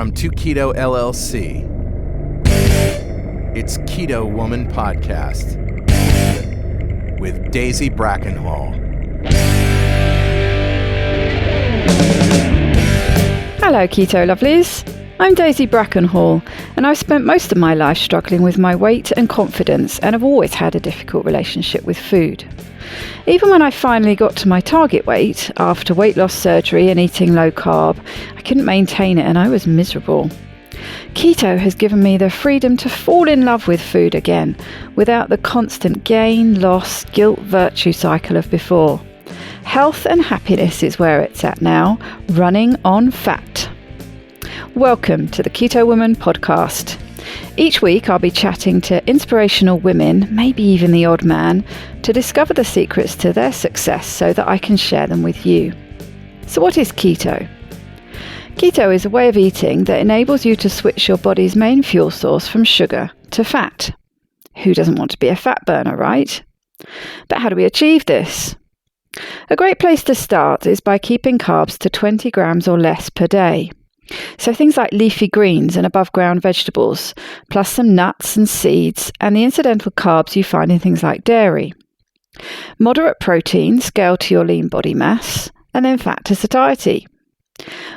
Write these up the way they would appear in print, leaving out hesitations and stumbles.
From To Keto LLC, it's Keto Woman Podcast with Daisy Brackenhall. Hello Keto lovelies, I'm Daisy Brackenhall and I've spent most of my life struggling with my weight and confidence and have always had a difficult relationship with food. Even when I finally got to my target weight, after weight loss surgery and eating low carb, I couldn't maintain it and I was miserable. Keto has given me the freedom to fall in love with food again, without the constant gain, loss, guilt, virtue cycle of before. Health and happiness is where it's at now, running on fat. Welcome to the Keto Woman Podcast. Each week I'll be chatting to inspirational women, maybe even the odd man, to discover the secrets to their success so that I can share them with you. So what is keto? Keto is a way of eating that enables you to switch your body's main fuel source from sugar to fat. Who doesn't want to be a fat burner, right? But how do we achieve this? A great place to start is by keeping carbs to 20 grams or less per day. So things like leafy greens and above ground vegetables, plus some nuts and seeds and the incidental carbs you find in things like dairy. Moderate protein, scale to your lean body mass, and then fat to satiety.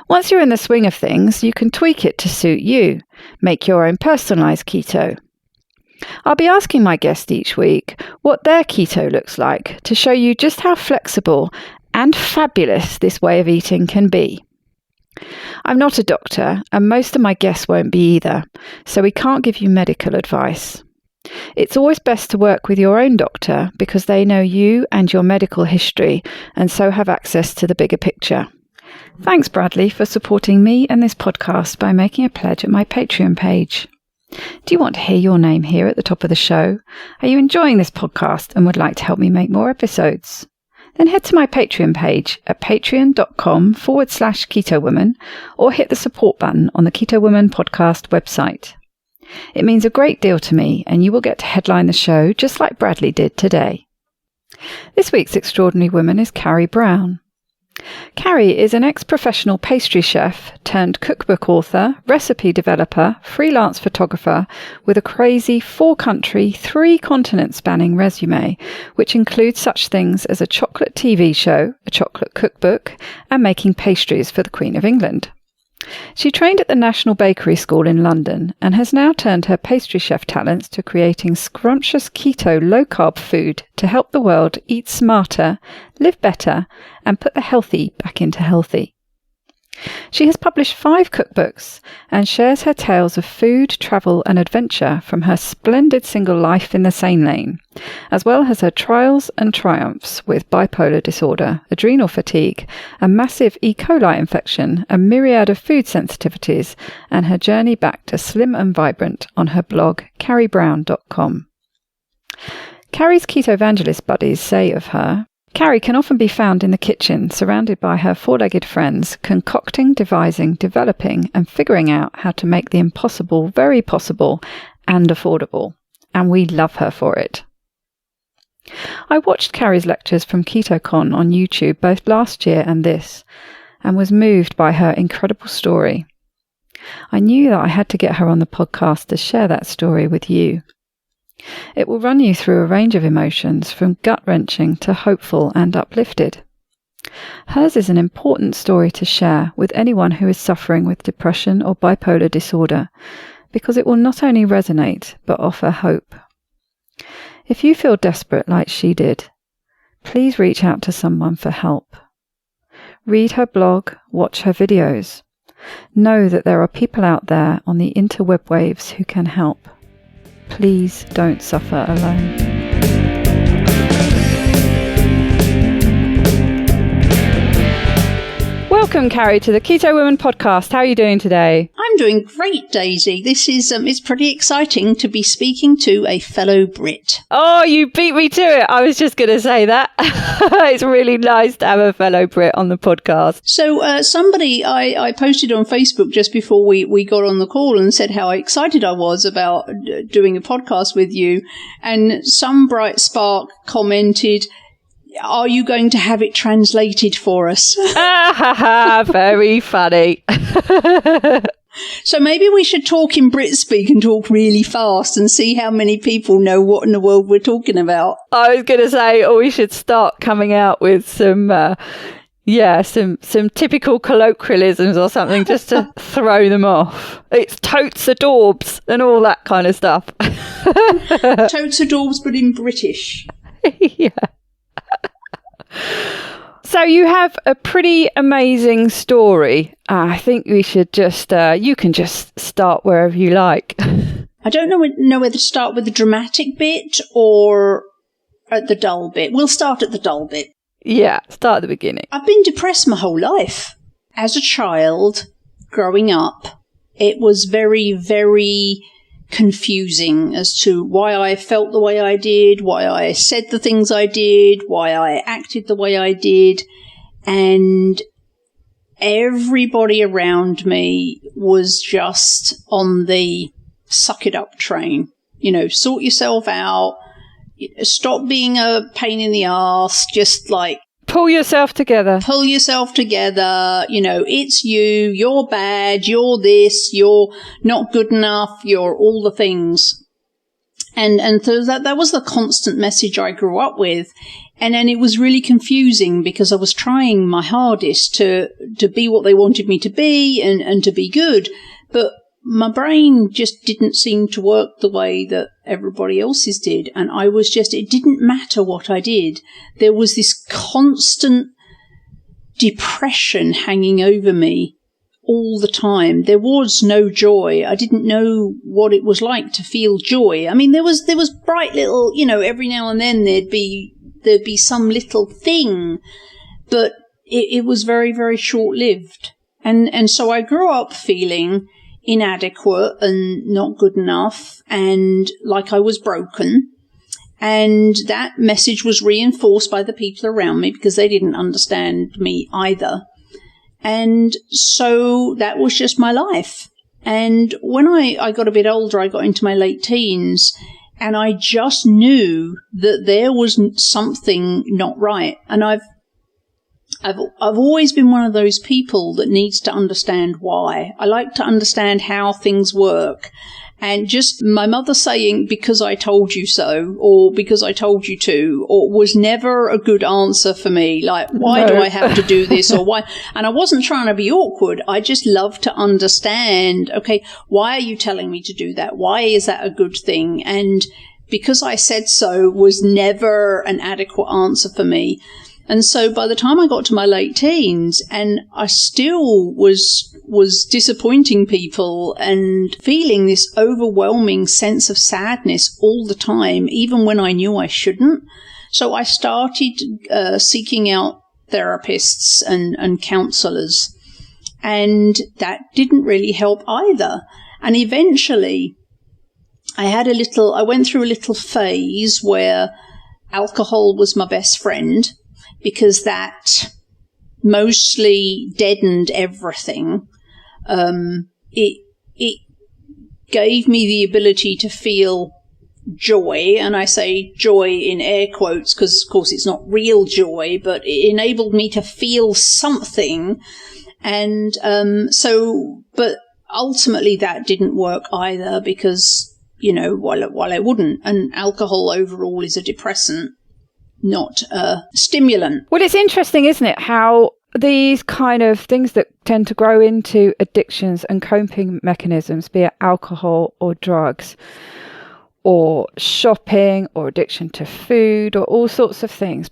Once you're in the swing of things, you can tweak it to suit you. Make your own personalised keto. I'll be asking my guest each week what their keto looks like to show you just how flexible and fabulous this way of eating can be. I'm not a doctor, and most of my guests won't be either, so we can't give you medical advice. It's always best to work with your own doctor because they know you and your medical history and so have access to the bigger picture. Thanks, Bradley, for supporting me and this podcast by making a pledge at my Patreon page. Do you want to hear your name here at the top of the show? Are you enjoying this podcast and would like to help me make more episodes? Then head to my Patreon page at patreon.com/KetoWoman or hit the support button on the Keto Woman Podcast website. It means a great deal to me and you will get to headline the show just like Bradley did today. This week's extraordinary woman is Carrie Brown. Carrie is an ex-professional pastry chef turned cookbook author, recipe developer, freelance photographer with a crazy 4-country, 3-continent spanning resume, which includes such things as a chocolate TV show, a chocolate cookbook, and making pastries for the Queen of England. She trained at the National Bakery School in London and has now turned her pastry chef talents to creating scrumptious keto low-carb food to help the world eat smarter, live better, and put the healthy back into healthy. She has published 5 cookbooks and shares her tales of food, travel, and adventure from her splendid single life in the sane lane, as well as her trials and triumphs with bipolar disorder, adrenal fatigue, a massive E. coli infection, a myriad of food sensitivities, and her journey back to slim and vibrant on her blog, carriebrown.com. Carrie's keto evangelist buddies say of her, Carrie can often be found in the kitchen, surrounded by her 4-legged friends, concocting, devising, developing, and figuring out how to make the impossible very possible and affordable. And we love her for it. I watched Carrie's lectures from KetoCon on YouTube both last year and this, and was moved by her incredible story. I knew that I had to get her on the podcast to share that story with you. It will run you through a range of emotions from gut-wrenching to hopeful and uplifted. Hers is an important story to share with anyone who is suffering with depression or bipolar disorder, because it will not only resonate but offer hope. If you feel desperate like she did, please reach out to someone for help. Read her blog, watch her videos. Know that there are people out there on the interweb waves who can help. Please don't suffer alone. Welcome, Carrie, to the Keto Woman Podcast. How are you doing today? I'm doing great, Daisy. This is it's pretty exciting to be speaking to a fellow Brit. Oh, you beat me to it. I was just going to say that. It's really nice to have a fellow Brit on the podcast. So somebody, I posted on Facebook just before we got on the call and said how excited I was about doing a podcast with you. And some bright spark commented, are you going to have it translated for us? Very funny. So maybe we should talk in Brit speak and talk really fast and see how many people know what in the world we're talking about. I was going to say, we should start coming out with some typical colloquialisms or something just to throw them off. It's totes adorbs and all that kind of stuff. Totes adorbs, but in British. Yeah. So you have a pretty amazing story. I think we should just, you can just start wherever you like. I don't know whether to start with the dramatic bit or at the dull bit. We'll start at the dull bit. Yeah, start at the beginning. I've been depressed my whole life. As a child, growing up, it was very, very confusing as to why I felt the way I did, why I said the things I did, why I acted the way I did. And everybody around me was just on the suck it up train. You know, sort yourself out. Stop being a pain in the ass, just like... Pull yourself together. Pull yourself together. You know, it's you, you're bad, you're this, you're not good enough, you're all the things. And so that was the constant message I grew up with. And then it was really confusing because I was trying my hardest to be what they wanted me to be and to be good. But my brain just didn't seem to work the way that everybody else's did. And I was just, it didn't matter what I did. There was this constant depression hanging over me all the time. There was no joy. I didn't know what it was like to feel joy. I mean, there was bright little, you know, every now and then there'd be some little thing, but it was very, very short-lived. And so I grew up feeling inadequate and not good enough and like I was broken. And that message was reinforced by the people around me because they didn't understand me either. And so that was just my life. And when I got a bit older, I got into my late teens, and I just knew that there was something not right. And I've always been one of those people that needs to understand why. I like to understand how things work. And just my mother saying, because I told you so, or because I told you to, or was never a good answer for me. Like, why do I have to do this, or why? And I wasn't trying to be awkward. I just love to understand, okay, why are you telling me to do that? Why is that a good thing? And because I said so was never an adequate answer for me. And so by the time I got to my late teens, and I still was disappointing people and feeling this overwhelming sense of sadness all the time, even when I knew I shouldn't. So I started seeking out therapists and counselors, and that didn't really help either. And eventually I went through a little phase where alcohol was my best friend, because that mostly deadened everything. It gave me the ability to feel joy, and I say joy in air quotes because, of course, it's not real joy, but it enabled me to feel something. And but ultimately that didn't work either because, you know, while it wouldn't, and alcohol overall is a depressant, not a stimulant. Well, it's interesting, isn't it, how these kind of things that tend to grow into addictions and coping mechanisms, be it alcohol or drugs or shopping or addiction to food or all sorts of things.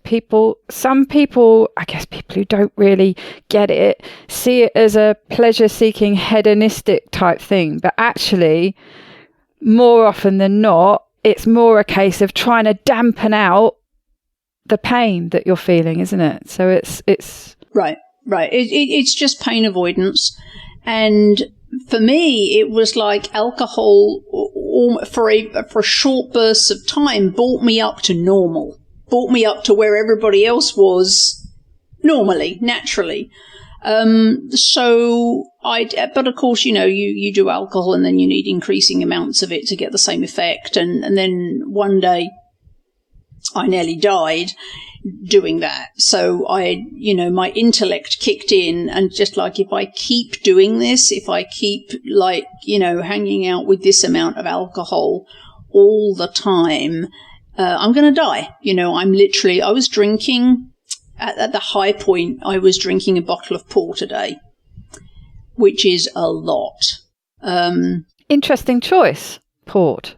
Some people, I guess people who don't really get it, see it as a pleasure-seeking, hedonistic type thing. But actually, more often than not, it's more a case of trying to dampen out the pain that you're feeling, isn't it? So it's right. It's just pain avoidance. And for me, it was like alcohol for a short burst of time brought me up to normal, brought me up to where everybody else was normally, naturally. But of course, you know, you do alcohol and then you need increasing amounts of it to get the same effect. And then one day I nearly died. doing that. So my intellect kicked in, and just like, if I keep doing this, if I keep hanging out with this amount of alcohol all the time, I'm going to die. I was drinking at the high point. I was drinking a bottle of port a day, which is a lot. Interesting choice, port.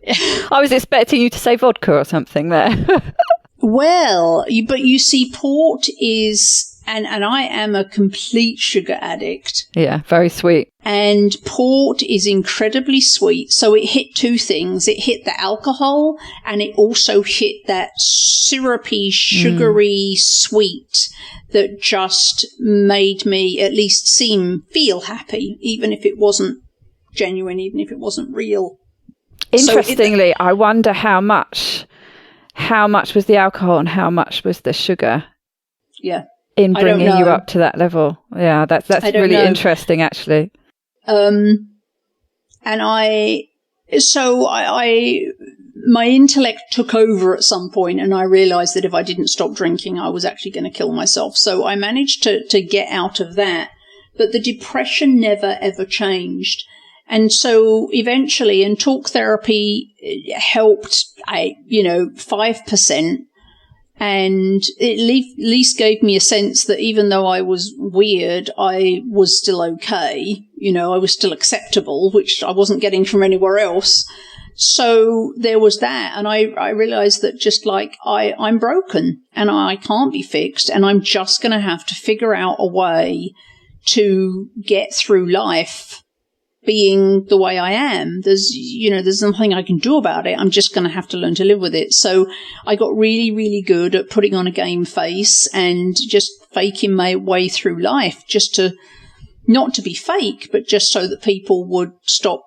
I was expecting you to say vodka or something there. Well, but you see, port is, and I am a complete sugar addict. Yeah, very sweet. And port is incredibly sweet. So it hit two things. It hit the alcohol, and it also hit that syrupy, sugary sweet that just made me at least feel happy, even if it wasn't genuine, even if it wasn't real. Interestingly, I wonder how much was the alcohol and how much was the sugar? Yeah. In bringing you up to that level. Yeah, that's really interesting, actually. My intellect took over at some point, and I realized that if I didn't stop drinking, I was actually going to kill myself. So I managed to get out of that, but the depression never, ever changed. And so eventually, and talk therapy helped, 5%. And it at least gave me a sense that even though I was weird, I was still okay. I was still acceptable, which I wasn't getting from anywhere else. So there was that. And I realized that just like I'm broken and I can't be fixed, and I'm just going to have to figure out a way to get through life being the way I am. There's nothing I can do about it. I'm just going to have to learn to live with it. So I got really, really good at putting on a game face and just faking my way through life, just to, not to be fake, but just so that people would stop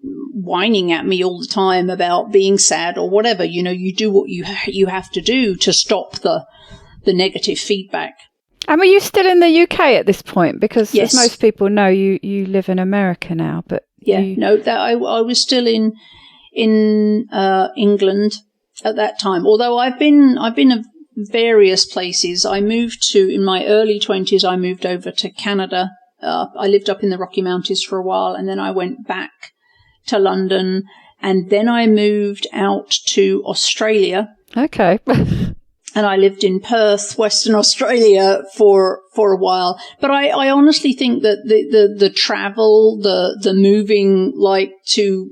whining at me all the time about being sad or whatever. You do what you have to do to stop the negative feedback. And were you still in the UK at this point? Because yes, as most people know, you live in America now. But I was still in England at that time. Although I've been at various places. I moved in my early 20s. I moved over to Canada. I lived up in the Rocky Mountains for a while, and then I went back to London, and then I moved out to Australia. Okay. And I lived in Perth, Western Australia for a while. But I honestly think that the travel, the moving like to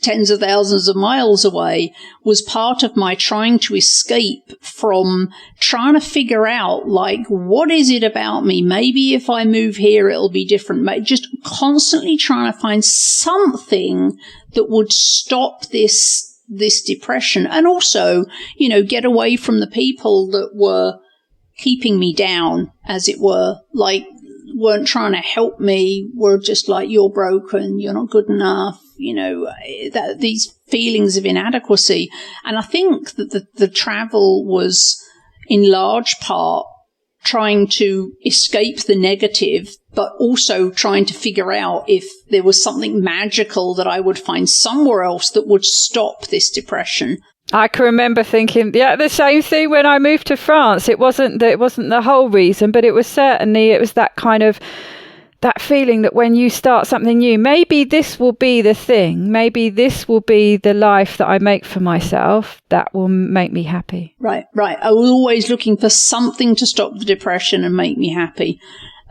tens of thousands of miles away was part of my trying to escape from trying to figure out, like, what is it about me? Maybe if I move here, it'll be different. Just constantly trying to find something that would stop this depression, and also, get away from the people that were keeping me down, as it were, like weren't trying to help me, were just like, you're broken, you're not good enough, these feelings of inadequacy. And I think that the travel was in large part trying to escape the negative, but also trying to figure out if there was something magical that I would find somewhere else that would stop this depression. I can remember thinking, the same thing when I moved to France. It wasn't the whole reason, but it was that kind of, that feeling that when you start something new, maybe this will be the thing, maybe this will be the life that I make for myself that will make me happy. Right. I was always looking for something to stop the depression and make me happy.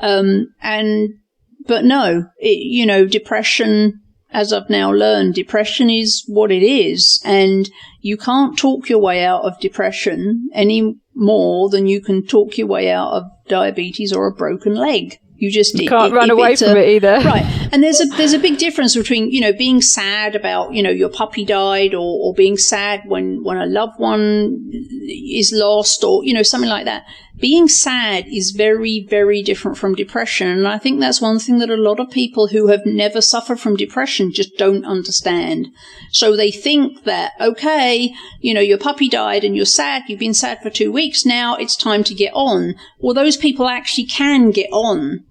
But no, depression, as I've now learned, depression is what it is, and you can't talk your way out of depression any more than you can talk your way out of diabetes or a broken leg. You can't run away from it either. Right. And there's a big difference between, being sad about, your puppy died, or being sad when a loved one is lost, or, something like that. Being sad is very, very different from depression. And I think that's one thing that a lot of people who have never suffered from depression just don't understand. So they think that, okay, your puppy died and you're sad, you've been sad for 2 weeks, now it's time to get on. Well, those people actually can get on.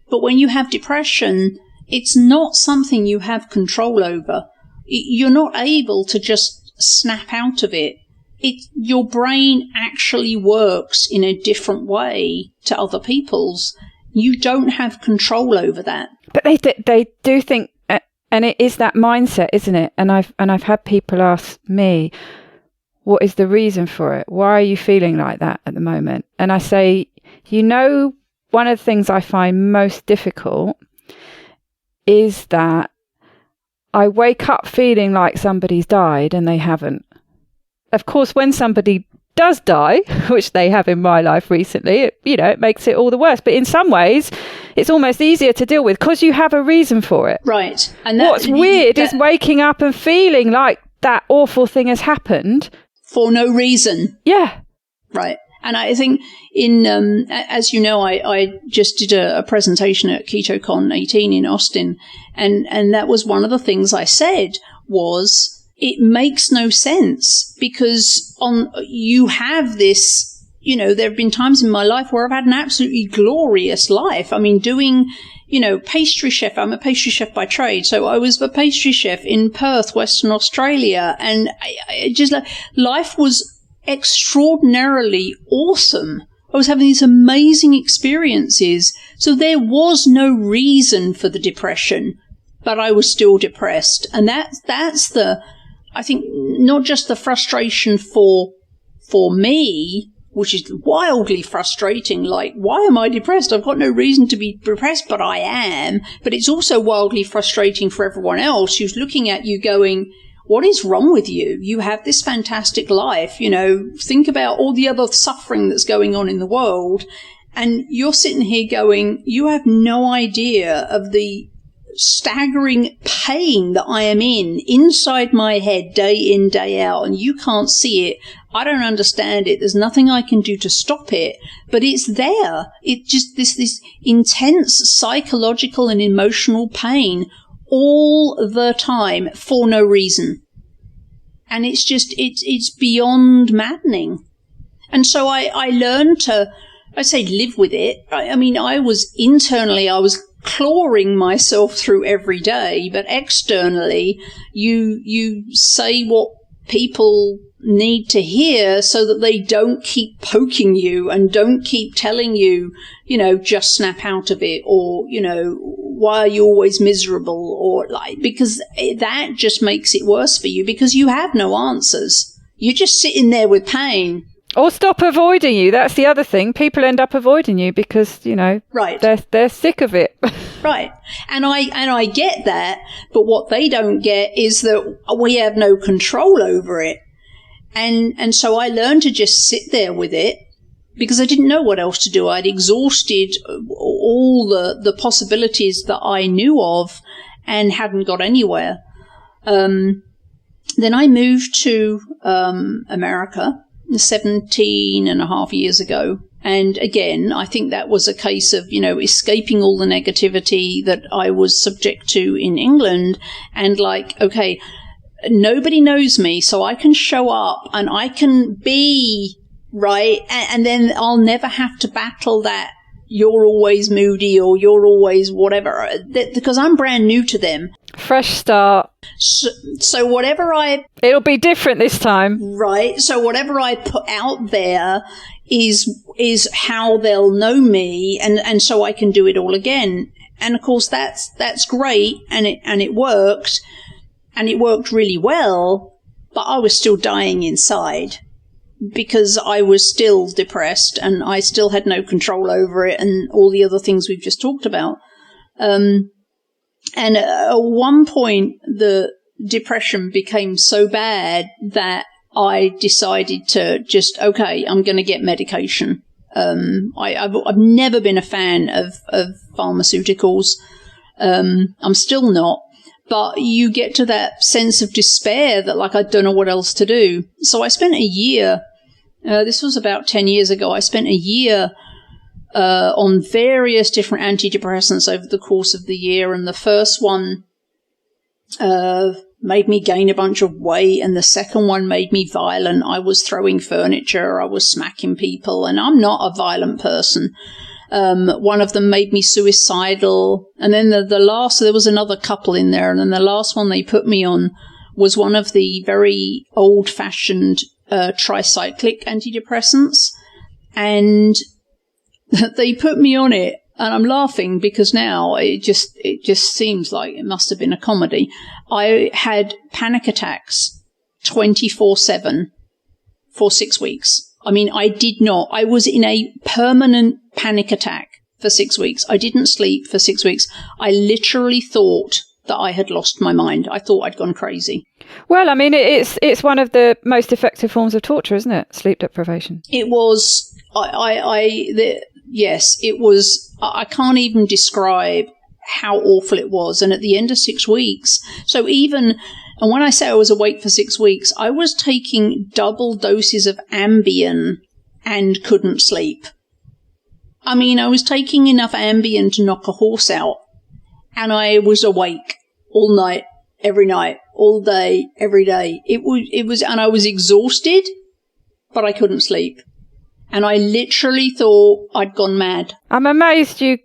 But when you have depression, it's not something you have control over. You're not able to just snap out of it. your brain actually works in a different way to other people's. You don't have control over that. But they do think, and it is that mindset, isn't it? And I've had people ask me, what is the reason for it? Why are you feeling like that at the moment? And I say, one of the things I find most difficult is that I wake up feeling like somebody's died and they haven't. Of course, when somebody does die, which they have in my life recently, it makes it all the worse. But in some ways, it's almost easier to deal with because you have a reason for it. Right. And what's weird is waking up and feeling like that awful thing has happened. For no reason. Yeah. Right. And I think as you know, I just did a presentation at KetoCon 18 in Austin. And that was one of the things I said was, it makes no sense because you have this, there have been times in my life where I've had an absolutely glorious life. I mean, doing, pastry chef. I'm a pastry chef by trade. So I was a pastry chef in Perth, Western Australia. And life was extraordinarily awesome. I was having these amazing experiences. So there was no reason for the depression, but I was still depressed. And that's I think, not just the frustration for me, which is wildly frustrating, like, why am I depressed? I've got no reason to be depressed, but I am. But it's also wildly frustrating for everyone else who's looking at you going, what is wrong with you? You have this fantastic life, think about all the other suffering that's going on in the world. And you're sitting here going, you have no idea of the staggering pain that I am inside my head day in, day out, and you can't see it. I don't understand it. There's nothing I can do to stop it, but it's there. It just this intense psychological and emotional pain all the time for no reason. And it's just, it's beyond maddening. And so I learned to, I say live with it. I mean, I was clawing myself through every day, but externally you say what people need to hear so that they don't keep poking you and don't keep telling you, just snap out of it, or, why are you always miserable, or because that just makes it worse for you because you have no answers. You're just sitting there with pain. Or stop avoiding you. That's the other thing. People end up avoiding you because, right. they're sick of it. Right. And I get that, but what they don't get is that we have no control over it. And so I learned to just sit there with it because I didn't know what else to do. I'd exhausted all the possibilities that I knew of and hadn't got anywhere. Then I moved to America 17 and a half years ago. And again, I think that was a case of, escaping all the negativity that I was subject to in England and okay, nobody knows me, so I can show up and I can be right. And then I'll never have to battle that you're always moody or you're always whatever, because I'm brand new to them. Fresh start. So whatever it'll be different this time. Right. So whatever I put out there is how they'll know me, and so I can do it all again. And of course that's great, and it worked, and it worked really well, but I was still dying inside because I was still depressed and I still had no control over it and all the other things we've just talked about. And at one point, the depression became so bad that I decided to just, okay, I'm going to get medication. I've never been a fan of pharmaceuticals. I'm still not. But you get to that sense of despair that, I don't know what else to do. So I spent a year, this was about 10 years ago, I spent a year on various different antidepressants over the course of the year. And the first one made me gain a bunch of weight, and the second one made me violent. I was throwing furniture, I was smacking people, and I'm not a violent person. One of them made me suicidal. And then the last, there was another couple in there, and then the last one they put me on was one of the very old-fashioned tricyclic antidepressants, and they put me on it. And I'm laughing because now it just seems like it must have been a comedy. I had panic attacks 24/7 for 6 weeks. I mean, I was in a permanent panic attack for 6 weeks. I didn't sleep for 6 weeks. I literally thought that I had lost my mind. I thought I'd gone crazy. Well, I mean, it's one of the most effective forms of torture, isn't it? Sleep deprivation. It was, yes, it was. I can't even describe how awful it was. And at the end of 6 weeks, and when I say I was awake for 6 weeks, I was taking double doses of Ambien and couldn't sleep. I mean, I was taking enough Ambien to knock a horse out, and I was awake all night, every night, all day, every day. It was, and I was exhausted, but I couldn't sleep. And I literally thought I'd gone mad. I'm amazed you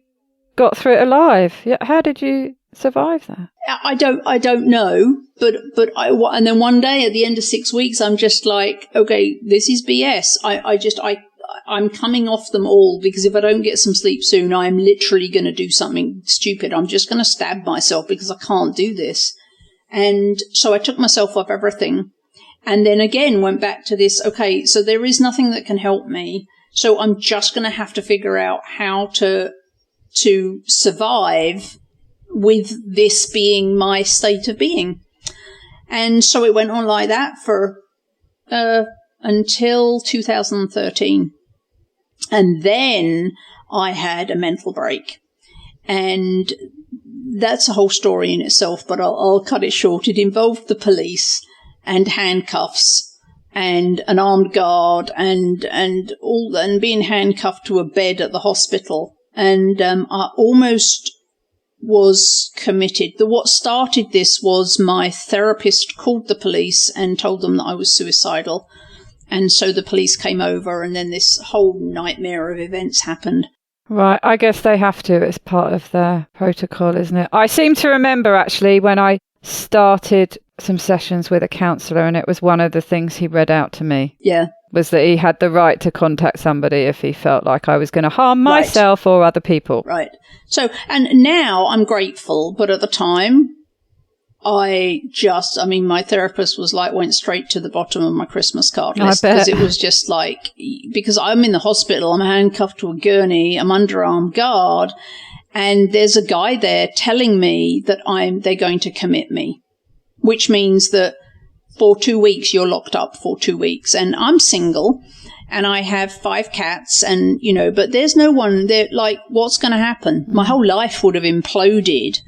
got through it alive. How did you survive that? I don't know, and then one day at the end of 6 weeks, I'm just like, okay, this is BS. I'm coming off them all, because if I don't get some sleep soon, I'm literally going to do something stupid. I'm just going to stab myself because I can't do this. And so I took myself off everything. And then again went back to this, okay, so there is nothing that can help me. So I'm just going to have to figure out how to survive with this being my state of being. And so it went on like that for until 2013. And then I had a mental break. And that's a whole story in itself, but I'll cut it short. It involved the police and handcuffs and an armed guard and being handcuffed to a bed at the hospital. And I almost was committed. What started this was my therapist called the police and told them that I was suicidal. And so the police came over, and then this whole nightmare of events happened. Right, I guess they have to. It's part of their protocol, isn't it? I seem to remember, actually, when I started some sessions with a counsellor, and it was one of the things he read out to me. Yeah. Was that he had the right to contact somebody if he felt like I was going to harm myself or other people. Right. So, and now I'm grateful, but at the time, my therapist was like, went straight to the bottom of my Christmas card list, because it was just like, because I'm in the hospital, I'm handcuffed to a gurney, I'm under armed guard, and there's a guy there telling me that they're going to commit me, which means that for 2 weeks, you're locked up for 2 weeks. And I'm single, and I have 5 cats, and, but there's no one there, like, what's going to happen? My whole life would have imploded.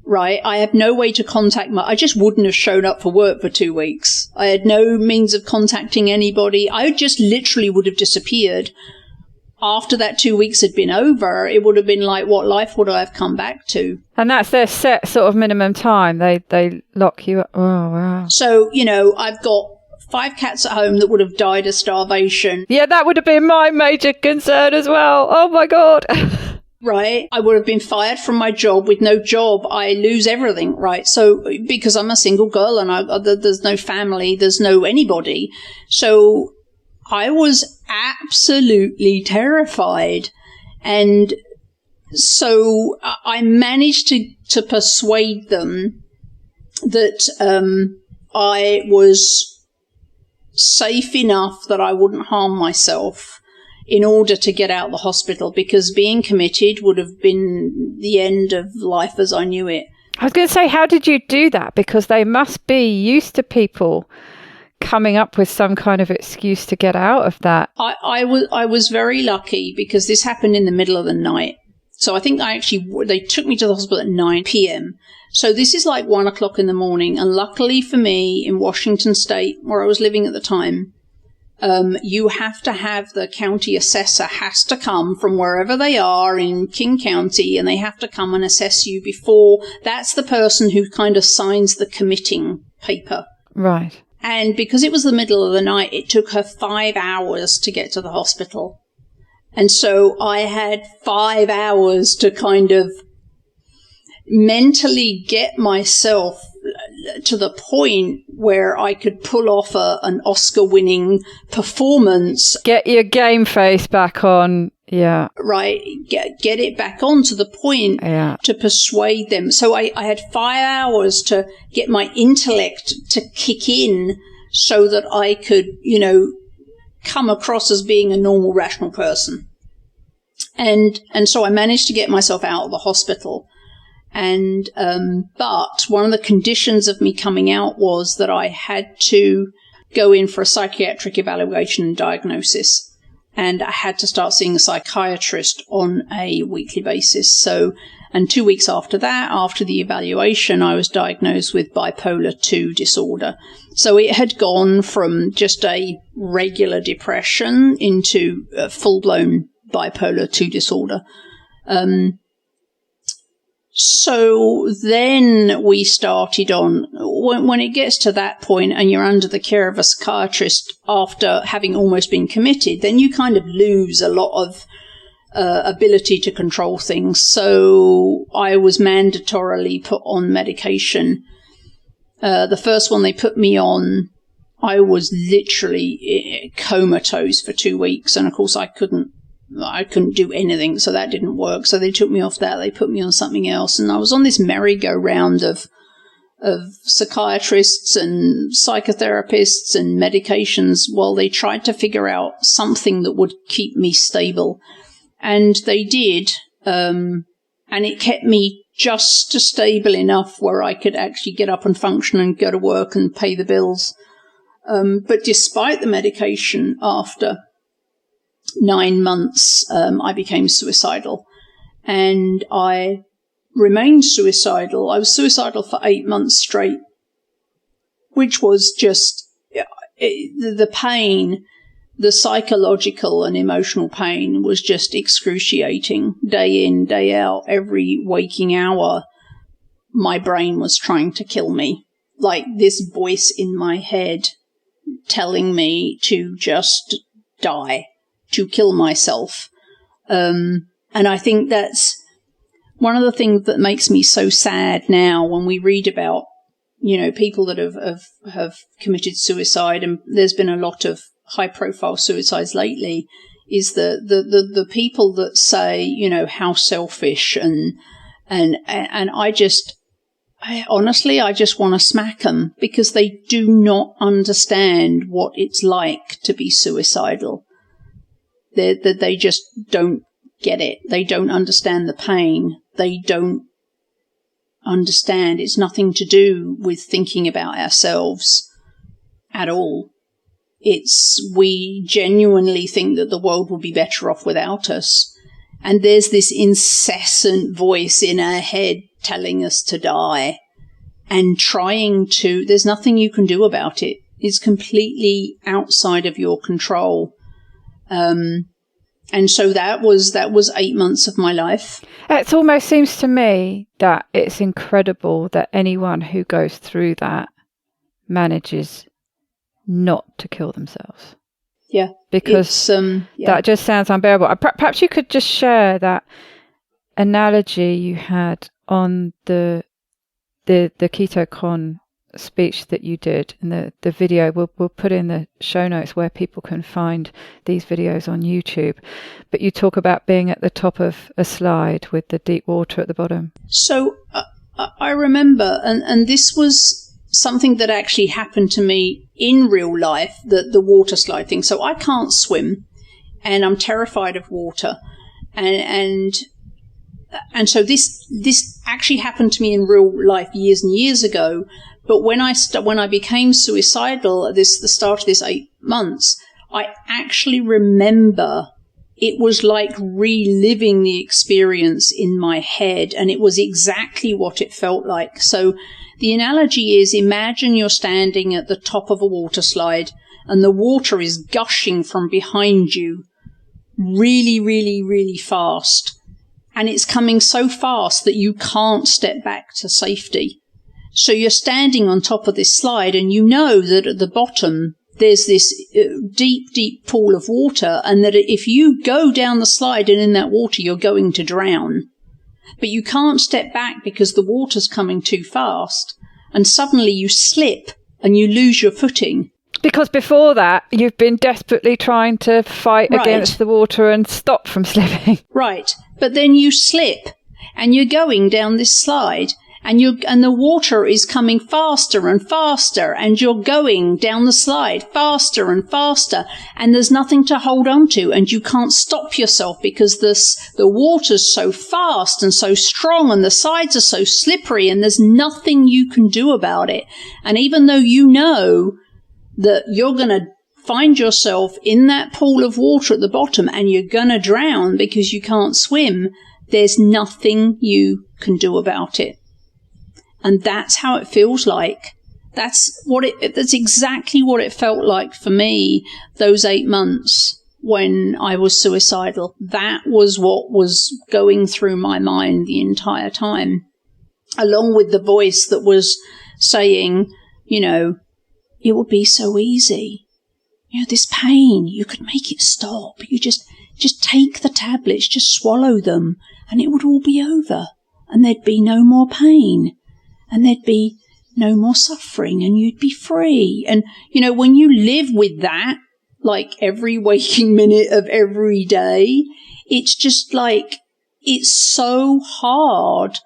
Right. I have no way to contact I just wouldn't have shown up for work for 2 weeks. I had no means of contacting anybody. I just literally would have disappeared. After that 2 weeks had been over, it would have been like, what life would I have come back to? And that's their set sort of minimum time. They lock you up. Oh, wow. So, I've got 5 cats at home that would have died of starvation. Yeah, that would have been my major concern as well. Oh, my God. Right. I would have been fired from my job. With no job, I lose everything. Right. So, because I'm a single girl and there's no family, there's no anybody. So I was absolutely terrified. And so I managed to persuade them that I was safe enough that I wouldn't harm myself in order to get out of the hospital, because being committed would have been the end of life as I knew it. I was going to say, how did you do that? Because they must be used to people coming up with some kind of excuse to get out of that. I was very lucky, because this happened in the middle of the night. So I think they took me to the hospital at 9 p.m. So this is like 1 o'clock in the morning. And luckily for me, in Washington State, where I was living at the time, you have to have the county assessor has to come from wherever they are in King County, and they have to come and assess you before. That's the person who kind of signs the committing paper. Right. And because it was the middle of the night, it took her 5 hours to get to the hospital. And so I had 5 hours to kind of mentally get myself to the point where I could pull off an Oscar-winning performance. Get your game face back on. Yeah. Right. Get it back on to the point to persuade them. So I had 5 hours to get my intellect to kick in so that I could, come across as being a normal, rational person. And so I managed to get myself out of the hospital. And, but one of the conditions of me coming out was that I had to go in for a psychiatric evaluation and diagnosis. And I had to start seeing a psychiatrist on a weekly basis. And 2 weeks after that, after the evaluation, I was diagnosed with bipolar 2 disorder. So it had gone from just a regular depression into a full-blown bipolar 2 disorder. So then we started on, when it gets to that point and you're under the care of a psychiatrist after having almost been committed, then you kind of lose a lot of ability to control things. So I was mandatorily put on medication. The first one they put me on, I was literally comatose for 2 weeks. And of course I couldn't do anything, so that didn't work. So they took me off that. They put me on something else. And I was on this merry-go-round of psychiatrists and psychotherapists and medications while they tried to figure out something that would keep me stable. And they did. And it kept me just stable enough where I could actually get up and function and go to work and pay the bills. But despite the medication, after 9 months, I became suicidal, and I remained suicidal. I was suicidal for 8 months straight, which was just the pain, the psychological and emotional pain was just excruciating. Day in, day out, every waking hour, my brain was trying to kill me. Like this voice in my head telling me to just die, to kill myself. And I think that's one of the things that makes me so sad now when we read about, people that have committed suicide, and there's been a lot of high-profile suicides lately, is the people that say, how selfish, and I honestly just want to smack them because they do not understand what it's like to be suicidal. They just don't get it. They don't understand the pain. They don't understand it's nothing to do with thinking about ourselves at all. We genuinely think that the world will be better off without us. And there's this incessant voice in our head telling us to die and there's nothing you can do about it. It's completely outside of your control. And so that was 8 months of my life. It almost seems to me that it's incredible that anyone who goes through that manages not to kill themselves. Yeah. Because that just sounds unbearable. Perhaps you could just share that analogy you had on the KetoCon speech that you did, and the video we'll put in the show notes where people can find these videos on YouTube. But you talk about being at the top of a slide with the deep water at the bottom. So I remember, and this was something that actually happened to me in real life, the water slide thing. So I can't swim, and I'm terrified of water, and so this actually happened to me in real life years and years ago. But when I became suicidal at the start of this 8 months, I actually remember it was like reliving the experience in my head, and it was exactly what it felt like. So the analogy is, imagine you're standing at the top of a water slide and the water is gushing from behind you really, really, really fast. And it's coming so fast that you can't step back to safety. So you're standing on top of this slide, and you know that at the bottom there's this deep, deep pool of water, and that if you go down the slide and in that water, you're going to drown. But you can't step back because the water's coming too fast. and suddenly you slip and you lose your footing. Because before that, you've been desperately trying to fight against the water and stop from slipping. Right. But then you slip and you're going down this slide and the water is coming faster and faster and you're going down the slide faster and faster and there's nothing to hold on to and you can't stop yourself because the water's so fast and so strong and the sides are so slippery and there's nothing you can do about it. And even though you know that you're going to find yourself in that pool of water at the bottom and you're going to drown because you can't swim, there's nothing you can do about it. And that's how it feels like. That's exactly what it felt like for me those 8 months when I was suicidal. That was what was going through my mind the entire time, along with the voice that was saying, it would be so easy. This pain, you could make it stop. You just take the tablets, just swallow them, and it would all be over. And there'd be no more pain. And there'd be no more suffering, and you'd be free. And, when you live with that, like every waking minute of every day, it's just like, it's so hard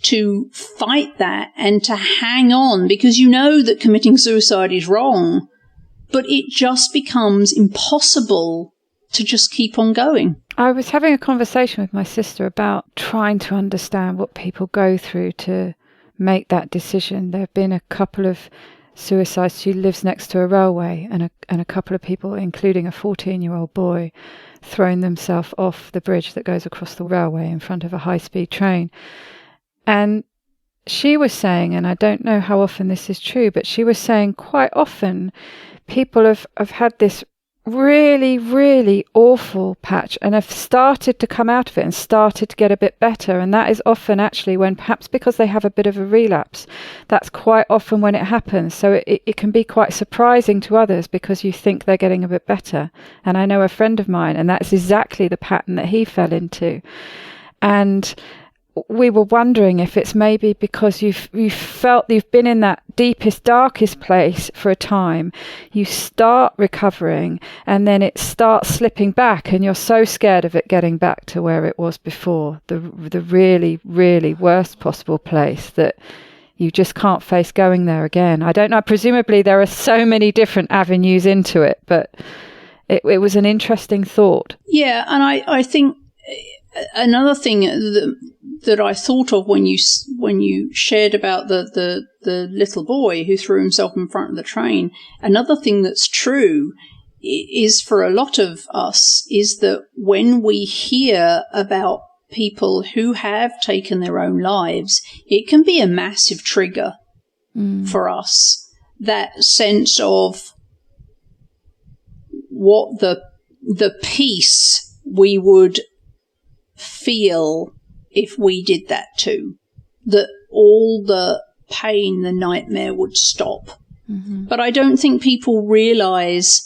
to fight that and to hang on because you know that committing suicide is wrong, but it just becomes impossible to just keep on going. I was having a conversation with my sister about trying to understand what people go through to make that decision. There have been a couple of suicides. She lives next to a railway, and a couple of people, including a 14-year-old boy, thrown themselves off the bridge that goes across the railway in front of a high-speed train. And she was saying, and I don't know how often this is true, but she was saying quite often people have had this really, really awful patch and have started to come out of it and started to get a bit better. And that is often actually when, perhaps because they have a bit of a relapse, that's quite often when it happens. So it can be quite surprising to others because you think they're getting a bit better. And I know a friend of mine, and that's exactly the pattern that he fell into. And we were wondering if it's maybe because you've felt you've been in that deepest, darkest place for a time, you start recovering and then it starts slipping back and you're so scared of it getting back to where it was before, the really, really worst possible place, that you just can't face going there again. I don't know, presumably there are so many different avenues into it, but it was an interesting thought. Yeah, and I think another thing that I thought of when you shared about the little boy who threw himself in front of the train, another thing that's true is for a lot of us is that when we hear about people who have taken their own lives, it can be a massive trigger for us. That sense of what the peace we would feel if we did that too, that all the pain, the nightmare would stop. Mm-hmm. But I don't think people realize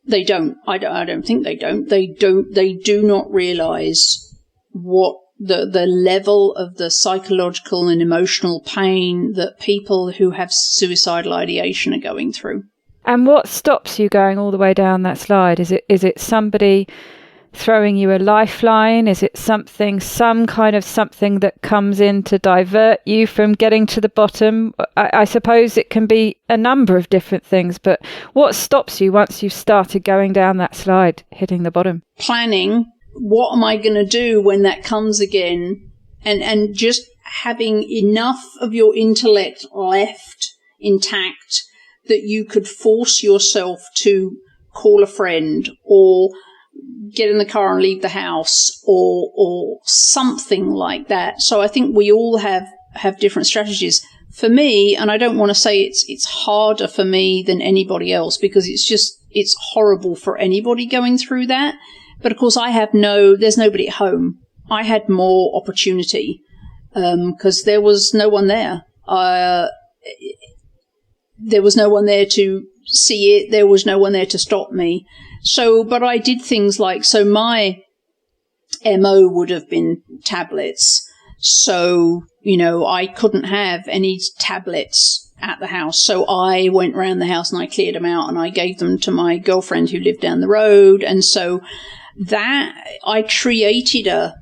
they don't. I don't think they don't. They do not realize what the level of the psychological and emotional pain that people who have suicidal ideation are going through. And what stops you going all the way down that slide? Is it somebody throwing you a lifeline? Is it some kind of something that comes in to divert you from getting to the bottom? I suppose it can be a number of different things, but what stops you once you've started going down that slide, hitting the bottom? Planning. What am I going to do when that comes again? And just having enough of your intellect left intact that you could force yourself to call a friend or get in the car and leave the house or something like that. So I think we all have different strategies. For me, and I don't want to say it's harder for me than anybody else because it's horrible for anybody going through that. But of course there's nobody at home. I had more opportunity because there was no one there. There was no one there to see it. There was no one there to stop me. So, but I did things like, so my MO would have been tablets. So, I couldn't have any tablets at the house. So I went around the house and I cleared them out and I gave them to my girlfriend who lived down the road. And so that I created a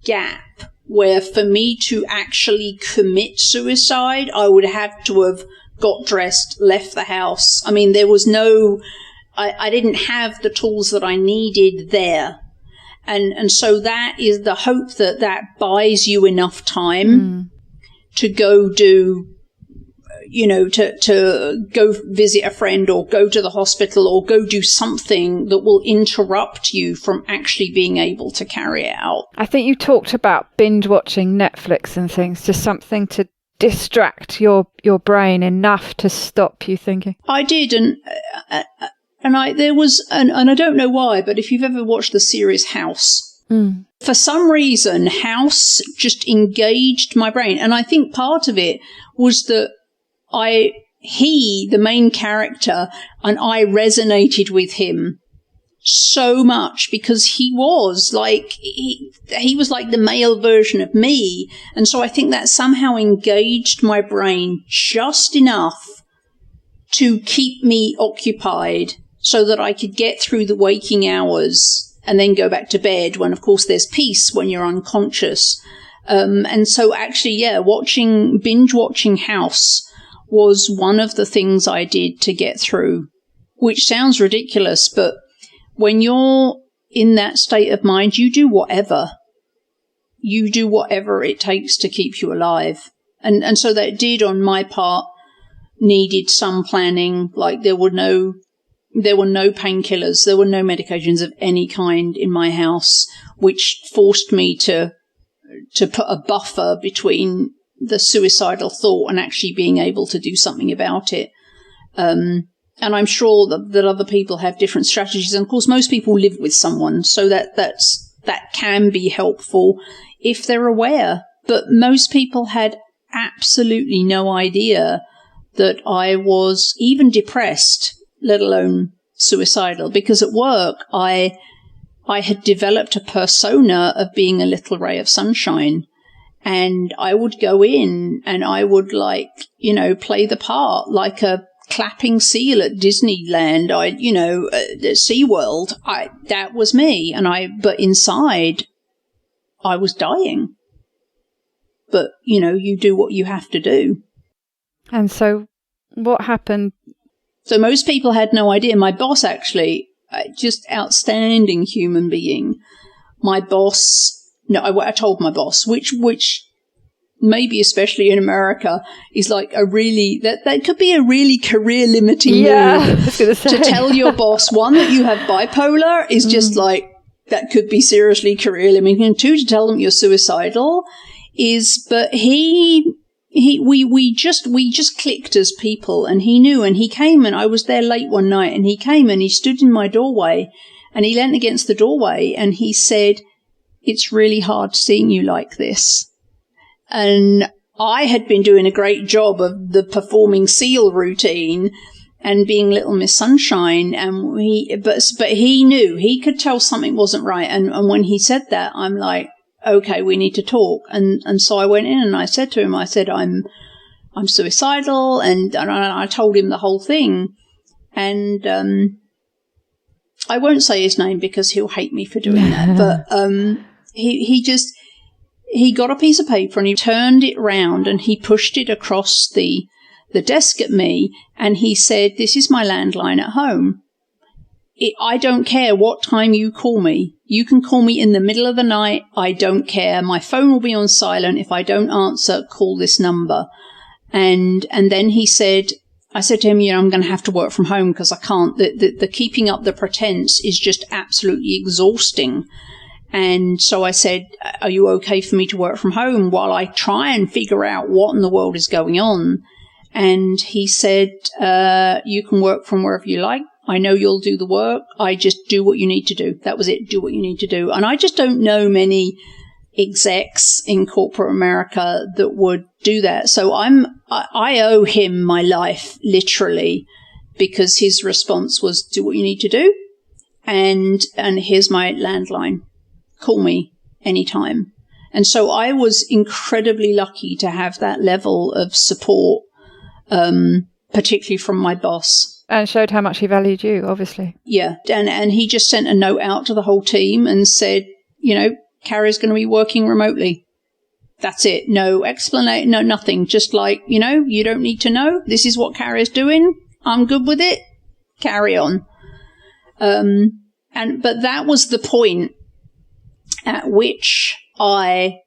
gap where for me to actually commit suicide, I would have to have got dressed, left the house. I mean, there was I didn't have the tools that I needed there. And so that is the hope that buys you enough time to go do, to go visit a friend or go to the hospital or go do something that will interrupt you from actually being able to carry it out. I think you talked about binge watching Netflix and things, just something to distract your brain enough to stop you thinking. I did, and I don't know why, but if you've ever watched the series House, for some reason, House just engaged my brain. And I think part of it was that the main character, and I resonated with him so much because he was like the male version of me. And so I think that somehow engaged my brain just enough to keep me occupied so that I could get through the waking hours and then go back to bed when, of course, there's peace when you're unconscious. And so actually, binge watching House was one of the things I did to get through, which sounds ridiculous, but when you're in that state of mind, you do whatever. You do whatever it takes to keep you alive. And so that did, on my part, needed some planning. Like there were no painkillers. There were no medications of any kind in my house, which forced me to put a buffer between the suicidal thought and actually being able to do something about it. And I'm sure that other people have different strategies. And of course, most people live with someone, so that can be helpful if they're aware. But most people had absolutely no idea that I was even depressed, let alone suicidal, because at work I had developed a persona of being a little ray of sunshine, and I would go in and I would play the part like a clapping seal at Disneyland, at SeaWorld. That was me, but inside I was dying. But you do what you have to do. And so what happened? So most people had no idea. My boss, actually, just outstanding human being. My boss, I told my boss, which maybe especially in America is like that could be a really career limiting move. I was gonna say. To tell your boss, one, that you have bipolar is just that could be seriously career limiting. And two, to tell them you're suicidal but we just clicked as people, and he knew, and he came, and I was there late one night, and he came and he stood in my doorway and he leant against the doorway and he said, "It's really hard seeing you like this." And I had been doing a great job of the performing SEAL routine and being Little Miss Sunshine, but he knew, he could tell something wasn't right. And when he said that, I'm like, okay, we need to talk. And so I went in and I said to him, I'm suicidal, and I told him the whole thing. And I won't say his name because he'll hate me for doing that. But he got a piece of paper and he turned it round and he pushed it across the desk at me, and he said, "This is my landline at home. I don't care what time you call me. You can call me in the middle of the night. I don't care. My phone will be on silent. If I don't answer, call this number." And then I said to him, I'm going to have to work from home because I can't. The keeping up the pretense is just absolutely exhausting. And so I said, "Are you okay for me to work from home while I try and figure out what in the world is going on?" And he said, "You can work from wherever you like. I know you'll do the work. I just do what you need to do." That was it. Do what you need to do. And I just don't know many execs in corporate America that would do that. So I owe him my life, literally, because his response was, "Do what you need to do. And here's my landline. Call me anytime." And so I was incredibly lucky to have that level of support, particularly from my boss. And showed how much he valued you, obviously. Yeah. And he just sent a note out to the whole team and said, Carrie's going to be working remotely. That's it. No explanation, no nothing. Just like, you don't need to know. This is what Carrie's doing. I'm good with it. Carry on. But that was the point at which I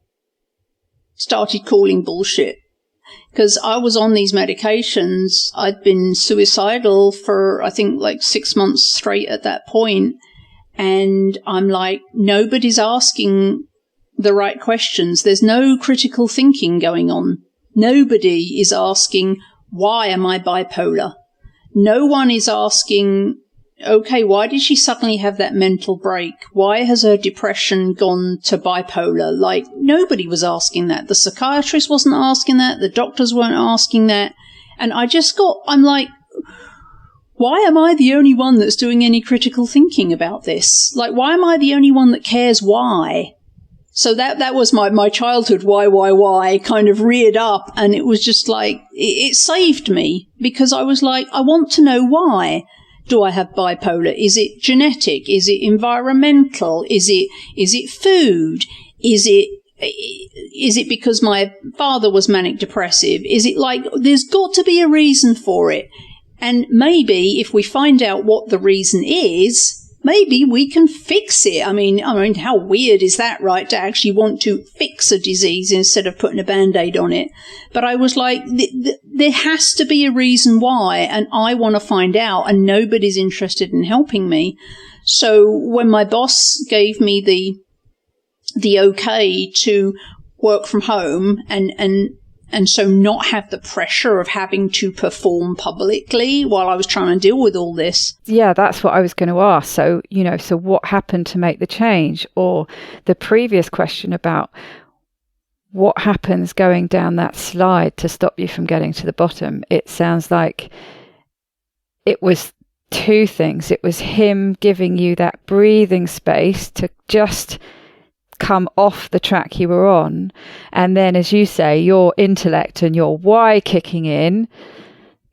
started calling bullshit, because I was on these medications. I'd been suicidal for, I think, like 6 months straight at that point. And I'm like, nobody's asking the right questions. There's no critical thinking going on. Nobody is asking, why am I bipolar? No one is asking, okay, why did she suddenly have that mental break? Why has her depression gone to bipolar? Like, nobody was asking that. The psychiatrist wasn't asking that. The doctors weren't asking that. And I'm like, why am I the only one that's doing any critical thinking about this? Like, why am I the only one that cares why? So that was my childhood why kind of reared up, and it was just like, it saved me, because I was like, I want to know why. Do I have bipolar? Is it genetic? Is it environmental? Is it food? Is it because my father was manic depressive? Is it like, there's got to be a reason for it. And maybe if we find out what the reason is, maybe we can fix it. I mean, how weird is that, right? To actually want to fix a disease instead of putting a Band-Aid on it. But I was like, there has to be a reason why, and I want to find out, and nobody's interested in helping me. So when my boss gave me the okay to work from home and so not have the pressure of having to perform publicly while I was trying to deal with all this. Yeah, that's what I was going to ask. So, so what happened to make the change? Or the previous question about what happens going down that slide to stop you from getting to the bottom? It sounds like it was two things. It was him giving you that breathing space to just come off the track you were on, and then, as you say, your intellect and your why kicking in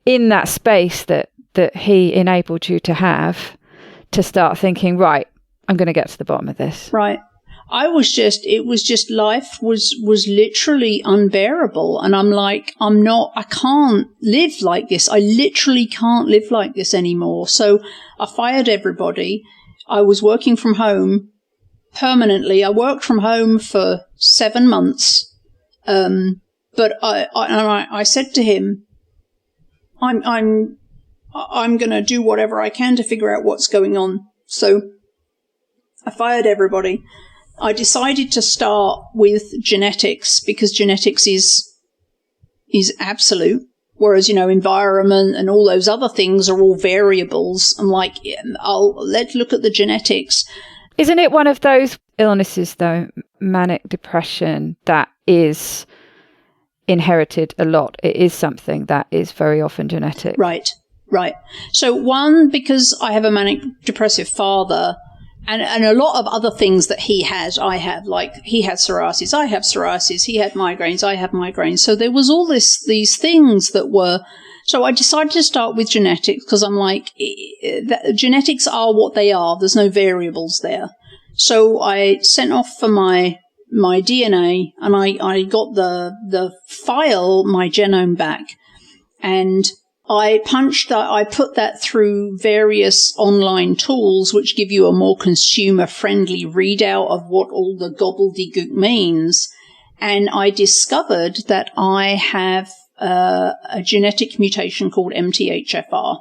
that space that he enabled you to have, to start thinking, right, I'm going to get to the bottom of this. Right. It was just life was literally unbearable, and I'm like, I can't live like this. I literally can't live like this anymore. So I fired everybody. I was working from home permanently. I worked from home for 7 months. But I said to him, I'm going to do whatever I can to figure out what's going on. So I fired everybody. I decided to start with genetics, because genetics is absolute, whereas, environment and all those other things are all variables. I'm like, let's look at the genetics. Isn't it one of those illnesses, though, manic depression, that is inherited a lot? It is something that is very often genetic. Right. So one, because I have a manic depressive father, and a lot of other things that he has, I have. Like, he had psoriasis, I have psoriasis, he had migraines, I have migraines. So there was all these things that were... So I decided to start with genetics, because I'm like, genetics are what they are. There's no variables there. So I sent off for my DNA, and I got the file, my genome back, and I put that through various online tools which give you a more consumer-friendly readout of what all the gobbledygook means. And I discovered that I have a genetic mutation called MTHFR.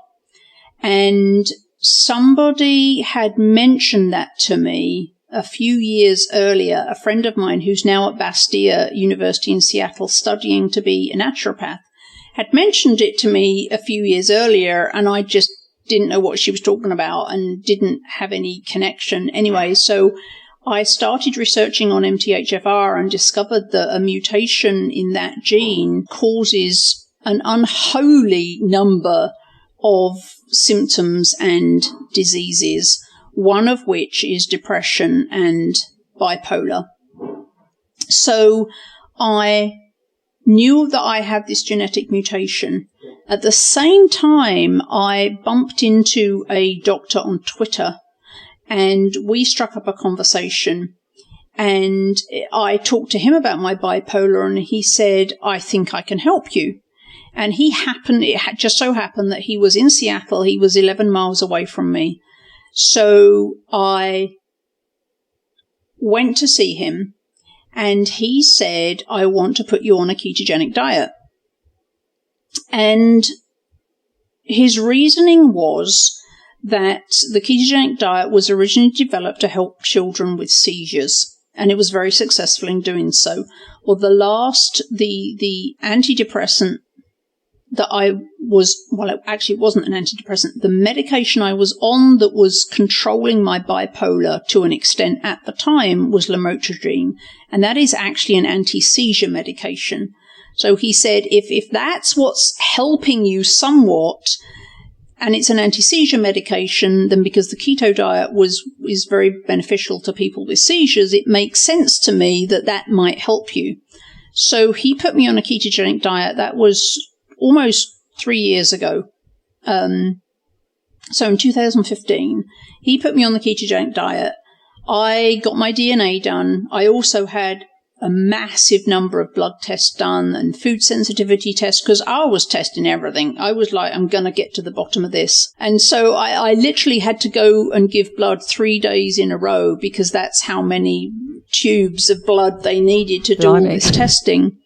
And somebody had mentioned that to me a few years earlier. A friend of mine who's now at Bastyr University in Seattle studying to be a naturopath had mentioned it to me a few years earlier, and I just didn't know what she was talking about and didn't have any connection. Anyway, so I started researching on MTHFR and discovered that a mutation in that gene causes an unholy number of symptoms and diseases, one of which is depression and bipolar. So I knew that I had this genetic mutation. At the same time, I bumped into a doctor on Twitter, and we struck up a conversation. And I talked to him about my bipolar, and he said, I think I can help you. And it had just so happened that he was in Seattle. He was 11 miles away from me. So I went to see him, and he said, I want to put you on a ketogenic diet. And his reasoning was that the ketogenic diet was originally developed to help children with seizures, and it was very successful in doing so. Well, the antidepressant that it wasn't an antidepressant. The medication I was on that was controlling my bipolar to an extent at the time was lamotrigine, and that is actually an anti-seizure medication. So he said, if that's what's helping you somewhat, and it's an anti-seizure medication, then because the keto diet is very beneficial to people with seizures, it makes sense to me that might help you. So he put me on a ketogenic diet. That was almost 3 years ago. So in 2015, he put me on the ketogenic diet. I got my DNA done. I also had a massive number of blood tests done and food sensitivity tests, because I was testing everything. I was like, I'm going to get to the bottom of this. And so I literally had to go and give blood 3 days in a row, because that's how many tubes of blood they needed to do all this testing.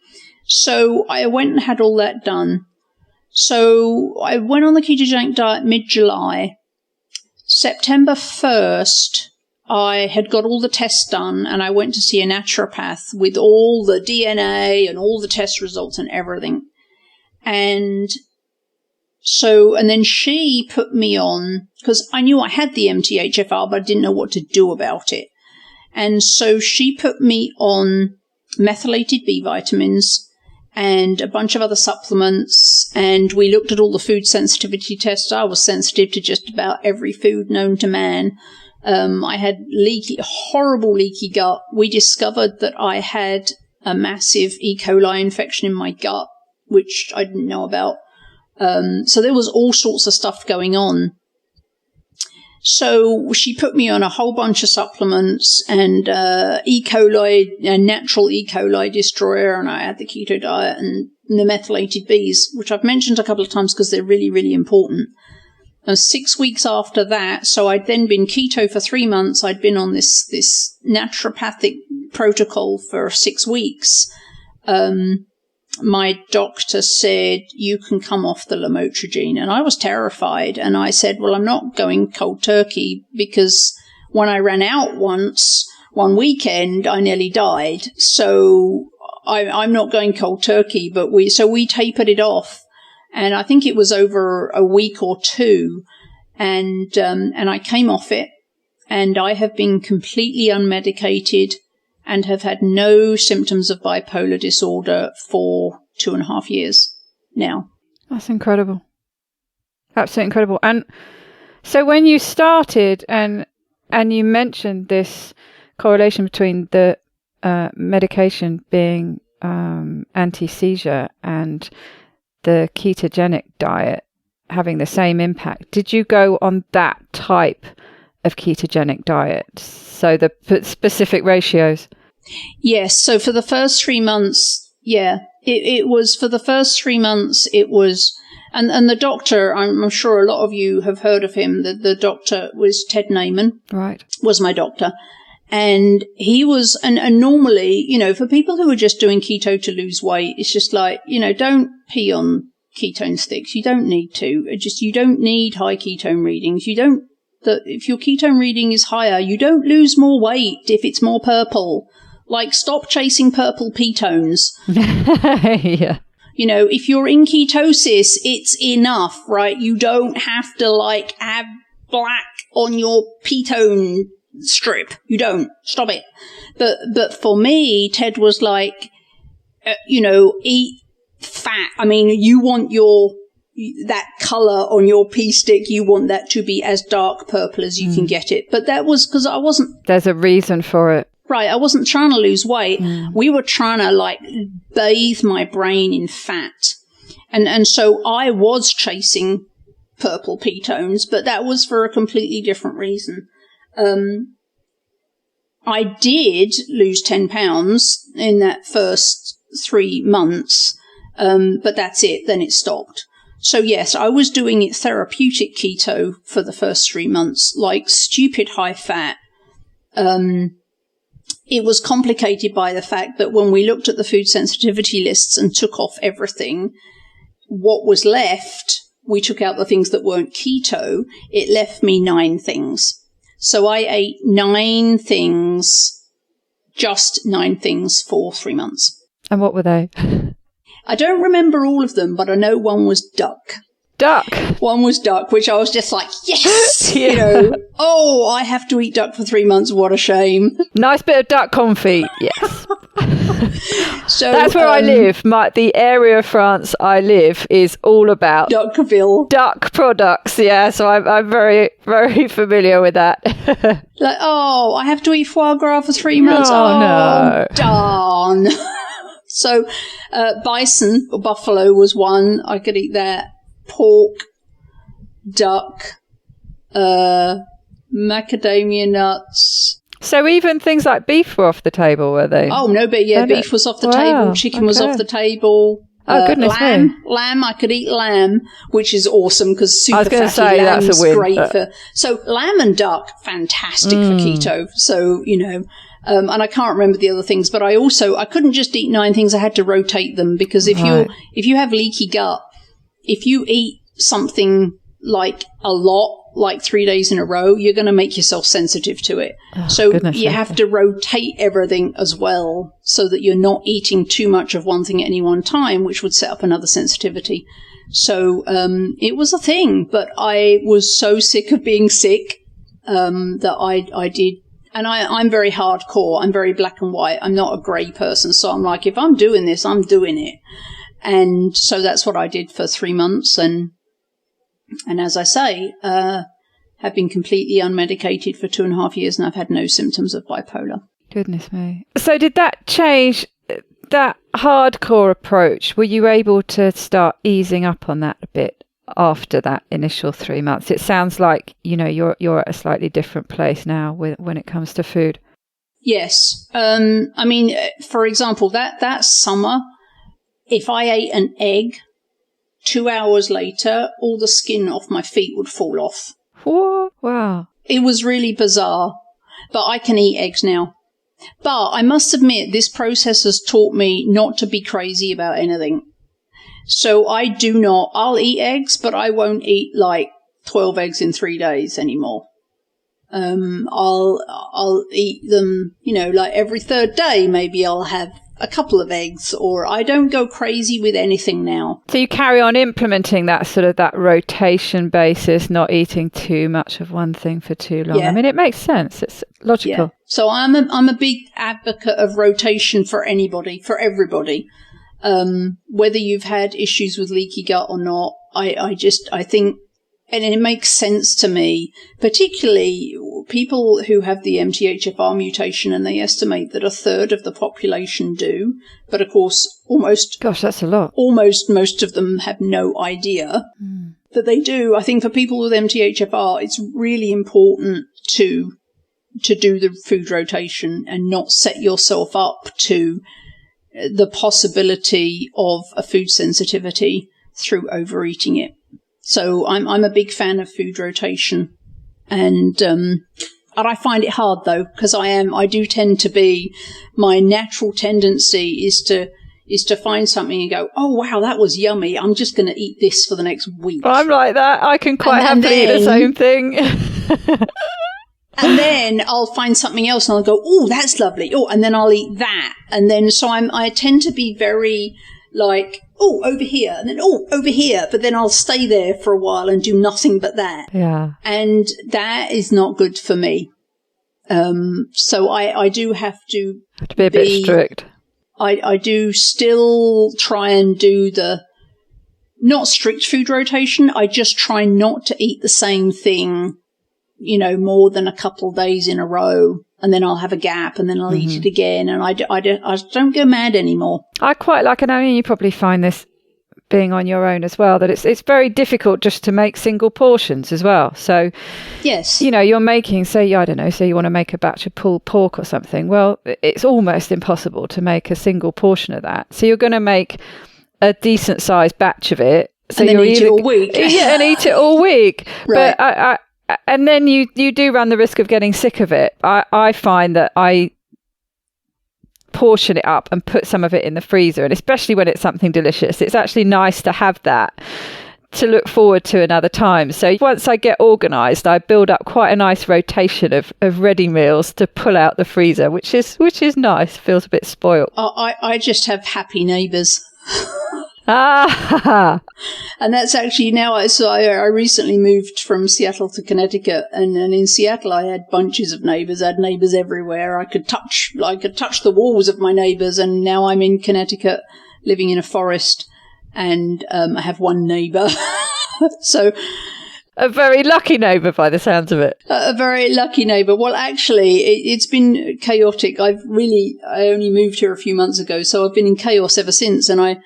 So I went and had all that done. So I went on the ketogenic diet mid-July. September 1st, I had got all the tests done, and I went to see a naturopath with all the DNA and all the test results and everything. And then she put me on, because I knew I had the MTHFR, but I didn't know what to do about it. And so she put me on methylated B vitamins and a bunch of other supplements, and we looked at all the food sensitivity tests. I was sensitive to just about every food known to man. I had horrible leaky gut. We discovered that I had a massive E. coli infection in my gut, which I didn't know about. So there was all sorts of stuff going on. So she put me on a whole bunch of supplements and E. coli, a natural E. coli destroyer, and I had the keto diet and the methylated Bs, which I've mentioned a couple of times because they're really, really important. And 6 weeks after that, so I'd then been keto for 3 months. I'd been on this naturopathic protocol for 6 weeks. My doctor said, you can come off the lamotrigine. And I was terrified. And I said, well, I'm not going cold turkey, because when I ran out one weekend, I nearly died. So I'm not going cold turkey, but we tapered it off. And I think it was over a week or two. And I came off it, and I have been completely unmedicated and have had no symptoms of bipolar disorder for 2.5 years now. That's incredible. Absolutely incredible. And so when you started and you mentioned this correlation between the medication being anti-seizure and the ketogenic diet having the same impact, did you go on that type of ketogenic diet? So the specific ratios? Yes. So for the first 3 months, it was for the first 3 months, it was, and the doctor, I'm sure a lot of you have heard of him, the doctor was Ted Naiman. Right. Was my doctor. And he was, and normally, for people who are just doing keto to lose weight, it's just like, don't pee on ketone sticks. You don't need to. You don't need high ketone readings. If your ketone reading is higher, you don't lose more weight if it's more purple. Like, stop chasing purple ketones. Yeah. If you're in ketosis, it's enough, right? You don't have to, have black on your ketone strip. You don't. Stop it. But for me, Ted was like, eat fat. I mean, you want that color on your pea stick, you want that to be as dark purple as you can get it. But that was because I wasn't. There's a reason for it. Right. I wasn't trying to lose weight. We were trying to like bathe my brain in fat. And so I was chasing purple ketones, but that was for a completely different reason. I did lose 10 pounds in that first 3 months, but that's it. Then it stopped. So yes, I was doing it therapeutic keto for the first 3 months, like stupid high fat. It was complicated by the fact that when we looked at the food sensitivity lists and took off everything, what was left, we took out the things that weren't keto, it left me 9 things. So I ate 9 things, just 9 things for 3 months. And what were they? I don't remember all of them, but I know one was duck. Duck. One was duck, which I was just like, yes, you know, oh, I have to eat duck for 3 months. What a shame. Nice bit of duck confit. Yes. So that's where I live. The area of France I live is all about Duckville. Duck products. Yeah, so I'm very, very familiar with that. Like, oh, I have to eat foie gras for 3 months. Oh, no. Darn. So bison or buffalo was one. I could eat that. Pork, duck, macadamia nuts. So even things like beef were off the table, were they? Oh, no, but yeah, beef was off the table. Chicken was off the table. Oh, goodness me. Lamb, I could eat lamb, which is awesome because super fatty lamb is great for... So lamb and duck, fantastic for keto. So, you know... and I can't remember the other things, but I couldn't just eat 9 things. I had to rotate them because if you have leaky gut, if you eat something like a lot, like 3 days in a row, you're going to make yourself sensitive to it. Oh, so you have to rotate everything as well so that you're not eating too much of one thing at any one time, which would set up another sensitivity. So it was a thing, but I was so sick of being sick that I did. And I'm very hardcore. I'm very black and white. I'm not a grey person. So I'm like, if I'm doing this, I'm doing it. And so that's what I did for 3 months. And as I say, have been completely unmedicated for 2.5 years, and I've had no symptoms of bipolar. Goodness me. So did that change, that hardcore approach? Were you able to start easing up on that a bit after that initial 3 months? It sounds like, you know, you're at a slightly different place now when it comes to food. Yes. I mean, for example, that summer, if I ate an egg, 2 hours later, all the skin off my feet would fall off. What? Wow. It was really bizarre, but I can eat eggs now. But I must admit, this process has taught me not to be crazy about anything. So I'll eat eggs, but I won't eat like 12 eggs in 3 days anymore. I'll eat them, you know, like every third day, maybe I'll have a couple of eggs, or I don't go crazy with anything now. So you carry on implementing that sort of that rotation basis, not eating too much of one thing for too long. Yeah. I mean, it makes sense. It's logical. Yeah. So I'm a big advocate of rotation for anybody, for everybody. Whether you've had issues with leaky gut or not, I think, and it makes sense to me, particularly people who have the MTHFR mutation, and they estimate that 1/3 of the population do. But of course, gosh, that's a lot. Almost most of them have no idea that they do. I think for people with MTHFR, it's really important to do the food rotation and not set yourself up to the possibility of a food sensitivity through overeating it. So I'm a big fan of food rotation, and I find it hard though, because I do tend to be, my natural tendency is to find something and go, oh wow, that was yummy, I'm just going to eat this for the next week. I'm like that. I can quite happily eat the same thing. And then I'll find something else and I'll go, oh, that's lovely. Oh, and then I'll eat that. And then so I tend to be very like, oh, over here, and then, oh, over here. But then I'll stay there for a while and do nothing but that. Yeah. And that is not good for me. So I do have to be a bit strict. I do still try and do the not strict food rotation. I just try not to eat the same thing, you know, more than a couple of days in a row. and then I'll have a gap, and then I'll eat it again, and I don't go mad anymore. I quite like, and I mean, you probably find this being on your own as well, that it's very difficult just to make single portions as well. So, yes, you're making, say, I don't know, say you want to make a batch of pulled pork or something. Well, it's almost impossible to make a single portion of that. So you're going to make a decent sized batch of it. So and then eat it all week. Yeah, and eat it all week. Right. But and then you do run the risk of getting sick of it. I find that I portion it up and put some of it in the freezer, and especially when it's something delicious, it's actually nice to have that to look forward to another time. So once I get organised, I build up quite a nice rotation of ready meals to pull out the freezer, which is nice. Feels a bit spoiled. I just have happy neighbours. And that's actually now. I recently moved from Seattle to Connecticut, and in Seattle I had bunches of neighbours. I had neighbours everywhere. I could touch the walls of my neighbours. And now I'm in Connecticut, living in a forest, and I have one neighbour. So a very lucky neighbour by the sounds of it. A very lucky neighbour. Well, actually, it's been chaotic. I only moved here a few months ago, so I've been in chaos ever since. And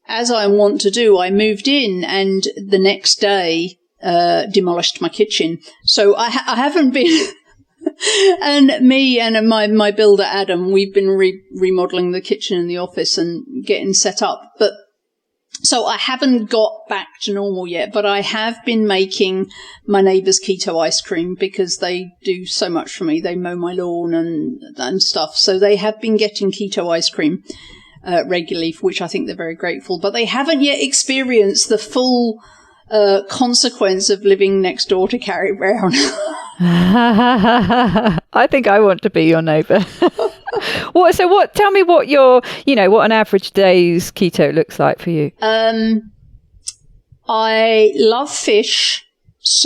as I want to do, I moved in, and the next day demolished my kitchen. So I haven't been. And me and my builder Adam, we've been remodeling the kitchen and the office and getting set up. But so I haven't got back to normal yet. But I have been making my neighbours keto ice cream because they do so much for me. They mow my lawn and stuff. So they have been getting keto ice cream regularly, for which I think they're very grateful. But they haven't yet experienced the full consequence of living next door to Carrie Brown. I think I want to be your neighbour. Tell me what what an average day's keto looks like for you. I love fish.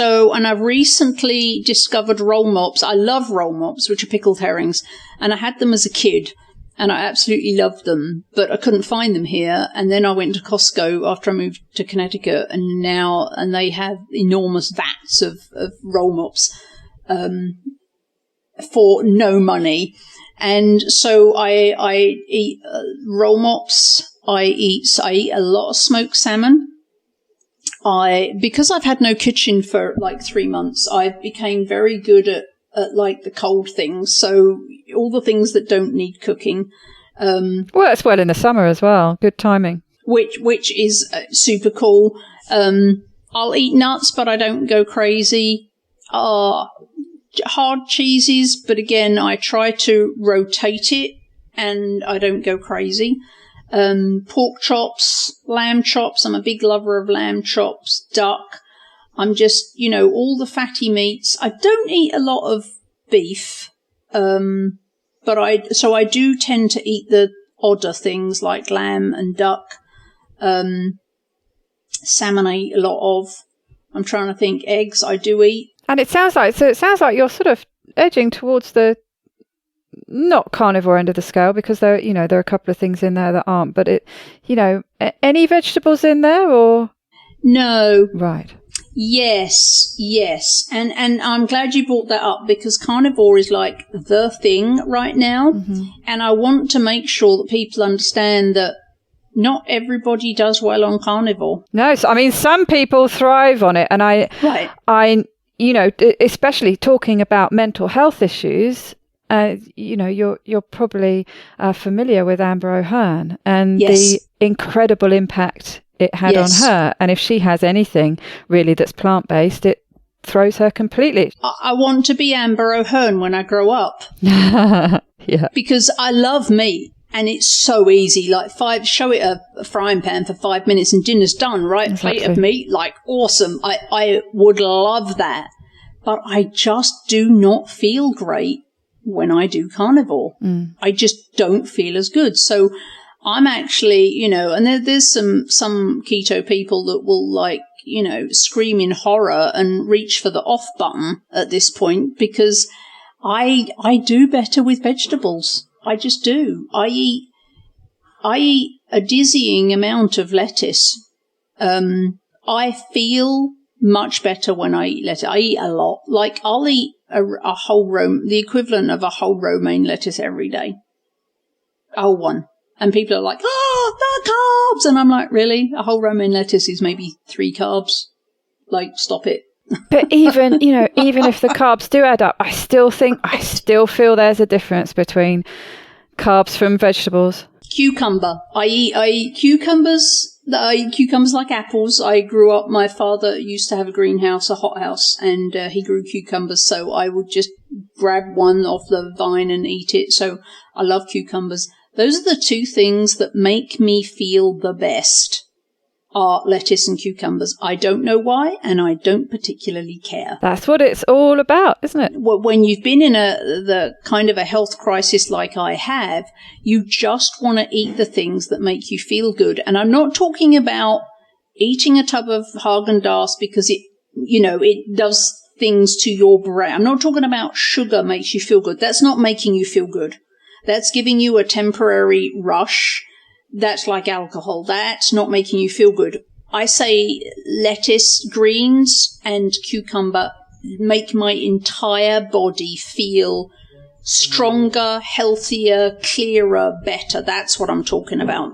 And I've recently discovered roll mops. I love roll mops, which are pickled herrings. And I had them as a kid. And I absolutely loved them, but I couldn't find them here. And then I went to Costco after I moved to Connecticut, and they have enormous vats of roll mops for no money. And so I eat roll mops. I eat a lot of smoked salmon. Because I've had no kitchen for like 3 months, I became very good at like the cold things. So all the things that don't need cooking. Works well in the summer as well. Good timing. Which is super cool. I'll eat nuts, but I don't go crazy. Hard cheeses, but again, I try to rotate it and I don't go crazy. Pork chops, lamb chops. I'm a big lover of lamb chops, duck. I'm just, all the fatty meats. I don't eat a lot of beef, but I do tend to eat the odder things like lamb and duck. Salmon I eat a lot of. I'm trying to think. Eggs I do eat. And it sounds like you're sort of edging towards the not carnivore end of the scale, because there are a couple of things in there that aren't. But any vegetables in there or no? Right. Yes. And I'm glad you brought that up, because carnivore is like the thing right now. Mm-hmm. And I want to make sure that people understand that not everybody does well on carnivore. No, I mean, some people thrive on it. And I especially talking about mental health issues, you're probably familiar with Amber O'Hearn and the incredible impact it had on her. And if she has anything really that's plant-based, it throws her completely. I want to be Amber O'Hearn when I grow up. Yeah. Because I love meat and it's so easy. Like show it a frying pan for 5 minutes and dinner's done, right? Exactly. Plate of meat, like awesome. I would love that. But I just do not feel great when I do carnivore. Mm. I just don't feel as good. So I'm actually, and there's some keto people that will scream in horror and reach for the off button at this point, because I do better with vegetables. I just do. I eat a dizzying amount of lettuce. I feel much better when I eat lettuce. I eat a lot. Like I'll eat a whole the equivalent of a whole romaine lettuce every day. A whole one. And people are like, oh, the carbs. And I'm like, really? A whole romaine lettuce is maybe 3 carbs. Like, stop it. But even if the carbs do add up, I still feel there's a difference between carbs from vegetables. Cucumber. I eat cucumbers. I eat cucumbers like apples. I grew up, my father used to have a greenhouse, a hothouse, and he grew cucumbers. So I would just grab one off the vine and eat it. So I love cucumbers. Those are the 2 things that make me feel the best, are lettuce and cucumbers. I don't know why, and I don't particularly care. That's what it's all about, isn't it? When you've been in the kind of a health crisis like I have, you just want to eat the things that make you feel good. And I'm not talking about eating a tub of Haagen-Dazs because it does things to your brain. I'm not talking about sugar makes you feel good. That's not making you feel good. That's giving you a temporary rush. That's like alcohol. That's not making you feel good. I say lettuce, greens, and cucumber make my entire body feel stronger, healthier, clearer, better. That's what I'm talking about.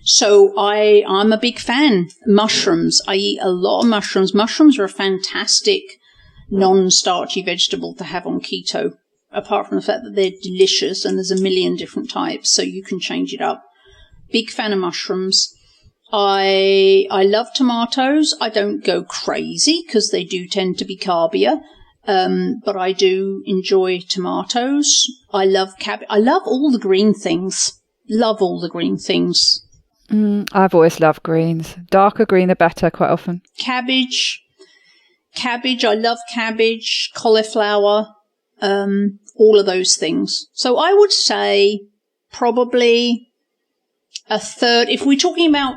So I'm a big fan. Mushrooms. I eat a lot of mushrooms. Mushrooms are a fantastic non-starchy vegetable to have on keto. Apart from the fact that they're delicious and there's a million different types, so you can change it up. Big fan of mushrooms. I love tomatoes. I don't go crazy because they do tend to be carbier, but I do enjoy tomatoes. I love cabbage. I love all the green things. Love all the green things. I've always loved greens. Darker green the better, quite often. Cabbage. I love cabbage, cauliflower. All of those things. So I would say probably a third, if we're talking about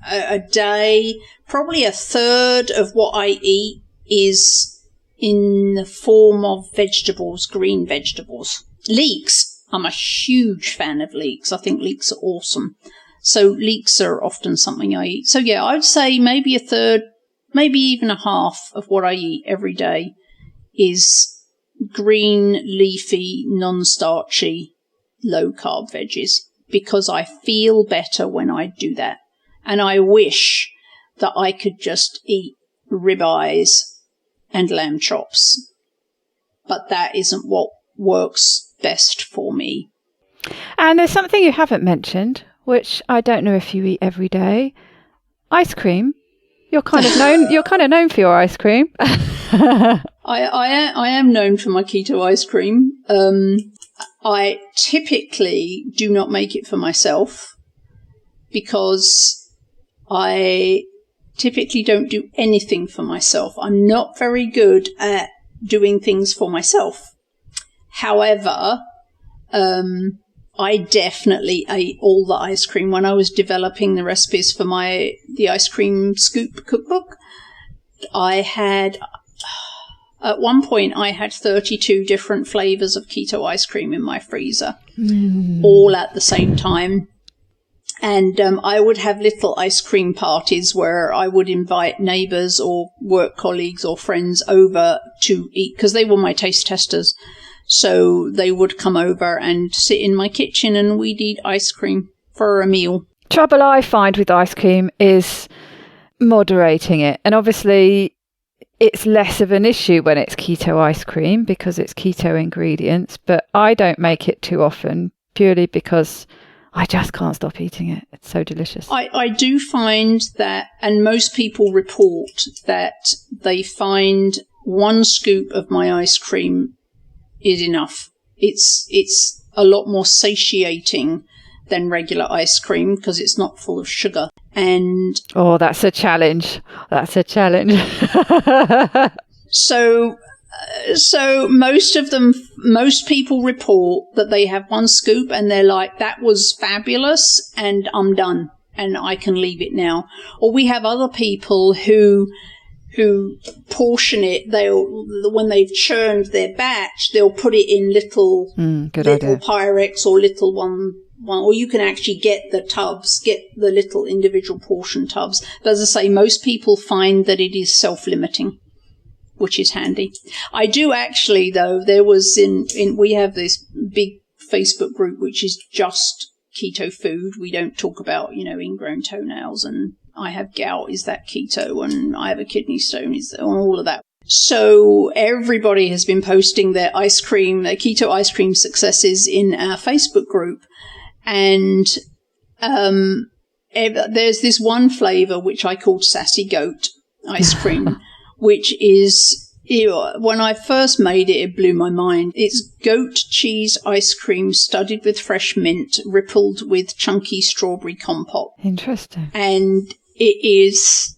a day, probably a third of what I eat is in the form of vegetables, green vegetables. Leeks. I'm a huge fan of leeks. I think leeks are awesome. So leeks are often something I eat. So yeah, I'd say maybe a third, maybe even a half of what I eat every day is green, leafy, non-starchy, low-carb veggies, because I feel better when I do that. And I wish that I could just eat ribeyes and lamb chops. But that isn't what works best for me. And there's something you haven't mentioned, which I don't know if you eat every day. Ice cream. You're kind of known for your ice cream. I am known for my keto ice cream. I typically do not make it for myself because I typically don't do anything for myself. I'm not very good at doing things for myself. However, I definitely ate all the ice cream when I was developing the recipes for the ice cream scoop cookbook. At one point, I had 32 different flavors of keto ice cream in my freezer, all at the same time. And I would have little ice cream parties where I would invite neighbors or work colleagues or friends over to eat, because they were my taste testers. So they would come over and sit in my kitchen and we'd eat ice cream for a meal. Trouble I find with ice cream is moderating it. And obviously it's less of an issue when it's keto ice cream because it's keto ingredients, but I don't make it too often purely because I just can't stop eating it. It's so delicious. I do find that, and most people report that they find 1 scoop of my ice cream is enough. It's a lot more satiating than regular ice cream because it's not full of sugar. And that's a challenge. So most people report that they have 1 scoop and they're like, that was fabulous and I'm done and I can leave it now. Or we have other people who portion it. When they've churned their batch, they'll put it in little Pyrex or little one, or you can actually get the little individual portion tubs. But as I say, most people find that it is self-limiting which is handy. I do actually, though, we have this big Facebook group, which is just keto food. We don't talk about, ingrown toenails, and I have gout, is that keto? And I have a kidney stone, is all of that. So everybody has been posting their keto ice cream successes in our Facebook group. And there's this one flavor which I called Sassy Goat ice cream, which is, when I first made it, it blew my mind. It's goat cheese ice cream studded with fresh mint, rippled with chunky strawberry compote. Interesting. And it is,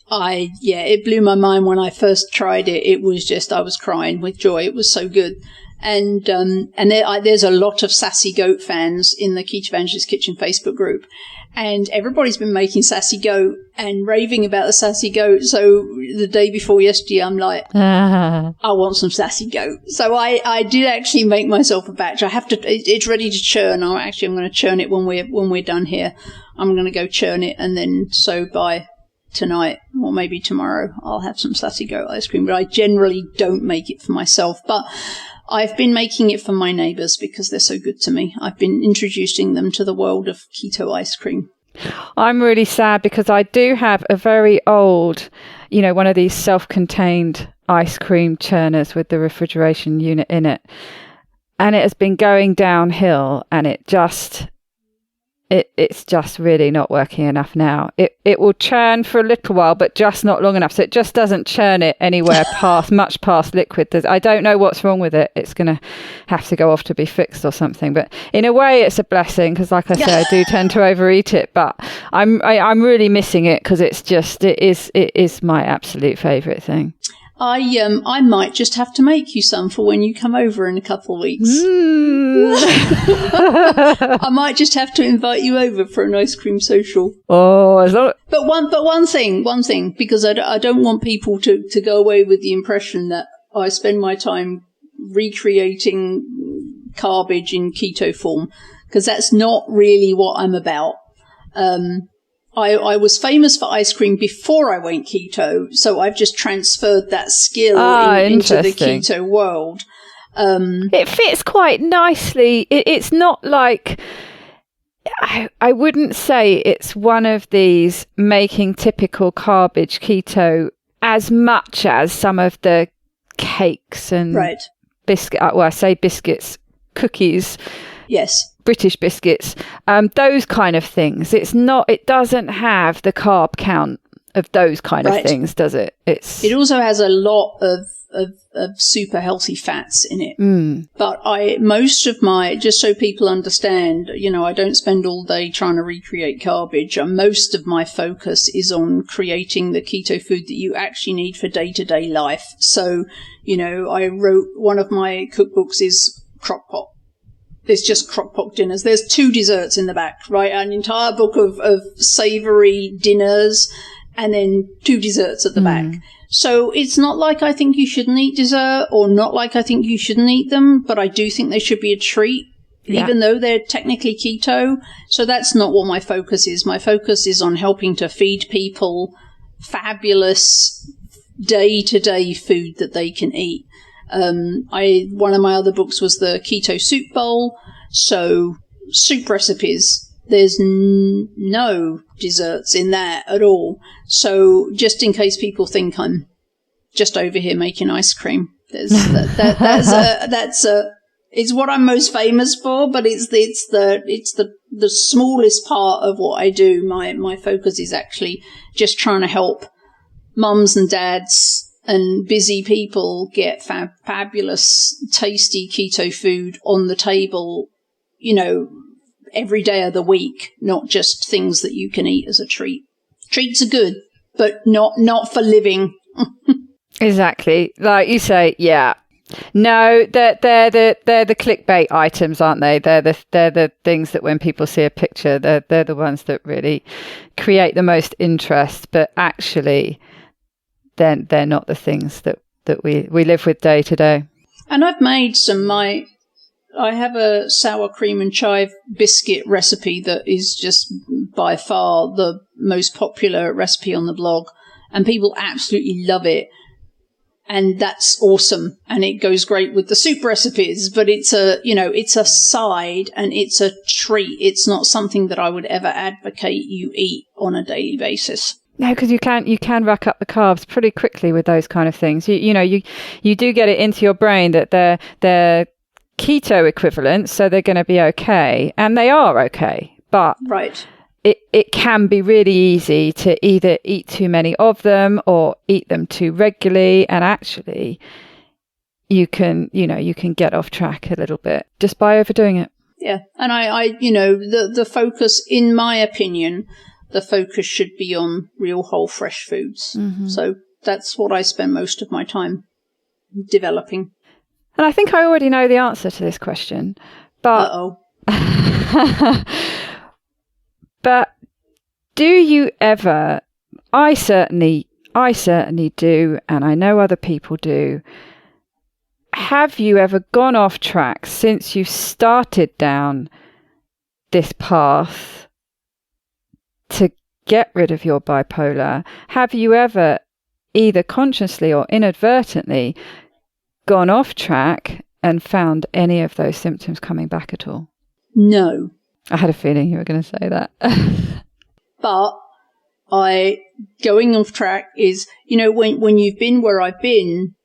it blew my mind when I first tried it. It was just, I was crying with joy. It was so good. And there's a lot of Sassy Goat fans in the Keto Evangelist Kitchen Facebook group. And everybody's been making Sassy Goat and raving about the Sassy Goat. So the day before yesterday, I'm like, I want some Sassy Goat. So I did actually make myself a batch. It's ready to churn. I'm going to churn it when we're done here. I'm going to go churn it. And then so by tonight or maybe tomorrow, I'll have some Sassy Goat ice cream. But I generally don't make it for myself. But I've been making it for my neighbours because they're so good to me. I've been introducing them to the world of keto ice cream. I'm really sad because I do have a very old, one of these self-contained ice cream churners with the refrigeration unit in it. And it has been going downhill, and it's just really not working enough now. It will churn for a little while, but just not long enough. So it just doesn't churn it anywhere much past liquid. I don't know what's wrong with it. It's going to have to go off to be fixed or something. But in a way, it's a blessing because, like I say, I do tend to overeat it. But I'm really missing it because it is my absolute favourite thing. I might just have to make you some for when you come over in a couple of weeks. I might just have to invite you over for an ice cream social. Oh, as long. But one thing, because I don't want people to go away with the impression that I spend my time recreating garbage in keto form, because that's not really what I'm about. I was famous for ice cream before I went keto, so I've just transferred that skill into the keto world. It fits quite nicely. It's not like, I wouldn't say it's one of these making typical garbage keto as much as some of the cakes and biscuits, cookies. Yes. British biscuits, those kind of things. It doesn't have the carb count of those kind of things, does it? It also has a lot of super healthy fats in it. But most of my, just so people understand, I don't spend all day trying to recreate garbage. Most of my focus is on creating the keto food that you actually need for day-to-day life. So, I wrote, one of my cookbooks is crock-pot. There's just crock-pot dinners. There's 2 desserts in the back, right? An entire book of savoury dinners and then 2 desserts at the back. So it's not like I think you shouldn't eat dessert or not like I think you shouldn't eat them, but I do think they should be a treat, even though they're technically keto. So that's not what my focus is. My focus is on helping to feed people fabulous day-to-day food that they can eat. One of my other books was the Keto Soup Bowl. So soup recipes, there's no desserts in that at all. So just in case people think I'm just over here making ice cream, it's what I'm most famous for, but it's the smallest part of what I do. My focus is actually just trying to help mums and dads and busy people get fabulous, tasty keto food on the table, every day of the week, not just things that you can eat as a treat. Treats are good, but not for living. Exactly. Like you say, yeah. No, they're the clickbait items, aren't they? They're the things that when people see a picture, they're the ones that really create the most interest, but actually they're not the things that we live with day to day. And I've made I have a sour cream and chive biscuit recipe that is just by far the most popular recipe on the blog, and people absolutely love it. And that's awesome. And it goes great with the soup recipes, but it's a side and it's a treat. It's not something that I would ever advocate you eat on a daily basis. No, because you can rack up the carbs pretty quickly with those kind of things. You do get it into your brain that they're keto equivalents, so they're going to be okay, and they are okay. But right. It can be really easy to either eat too many of them or eat them too regularly, and actually you can get off track a little bit just by overdoing it. Yeah, and I the focus, in my opinion, the focus should be on real whole fresh foods. Mm-hmm. So that's what I spend most of my time developing. And I think I already know the answer to this question, but but do you ever, I certainly do, and I know other people do, have you ever gone off track since you started down this path to get rid of your bipolar? Have you ever, either consciously or inadvertently, gone off track and found any of those symptoms coming back at all? No. I had a feeling you were going to say that. But going off track is, when you've been where I've been,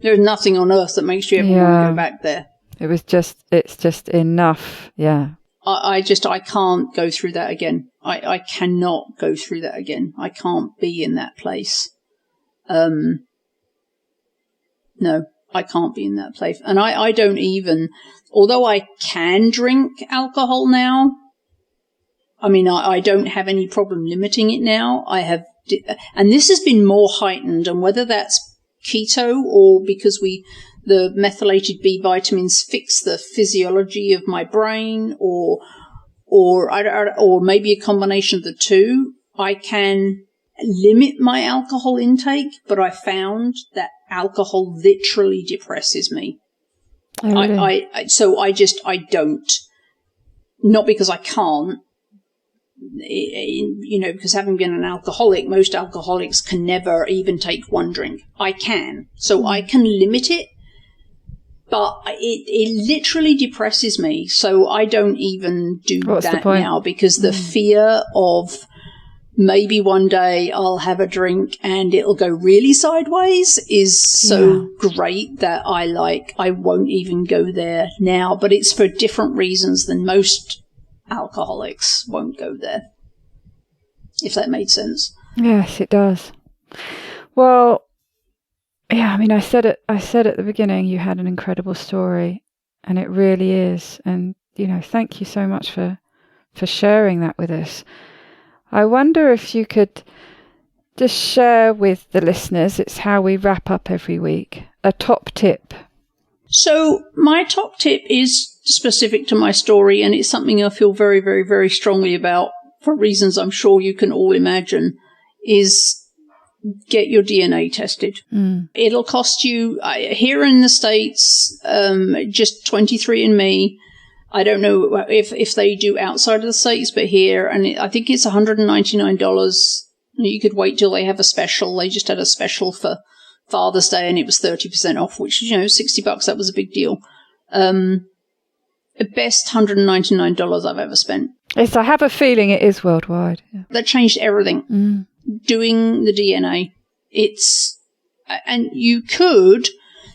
there's nothing on earth that makes you ever want to go back there. It's just enough. Yeah. I can't go through that again. I cannot go through that again. I can't be in that place. No, I can't be in that place. And I don't even, although I can drink alcohol now, I mean, I don't have any problem limiting it now. And this has been more heightened, and whether that's keto or because the methylated B vitamins fix the physiology of my brain, or maybe a combination of the two, I can limit my alcohol intake, but I found that alcohol literally depresses me. Oh, really? I don't. Not because I can't, because having been an alcoholic, most alcoholics can never even take one drink. I can. So I can limit it, but it literally depresses me. So I don't even do that now, because the fear of maybe one day I'll have a drink and it'll go really sideways is so great that I won't even go there now. But it's for different reasons than most alcoholics won't go there, if that made sense. Yes, it does. Well, yeah, I mean, I said at the beginning, you had an incredible story, and it really is. And, thank you so much for sharing that with us. I wonder if you could just share with the listeners, it's how we wrap up every week, a top tip. So my top tip is specific to my story, and it's something I feel very, very, very strongly about, for reasons I'm sure you can all imagine, is get your DNA tested. It'll cost you, here in the States, just 23andMe. I don't know if they do outside of the States, but here, and I think it's $199. You could wait till they have a special. They just had a special for Father's Day, and it was 30% off, which, $60, that was a big deal. The best $199 I've ever spent. Yes, I have a feeling it is worldwide. Yeah. That changed everything. Doing the DNA. And you could,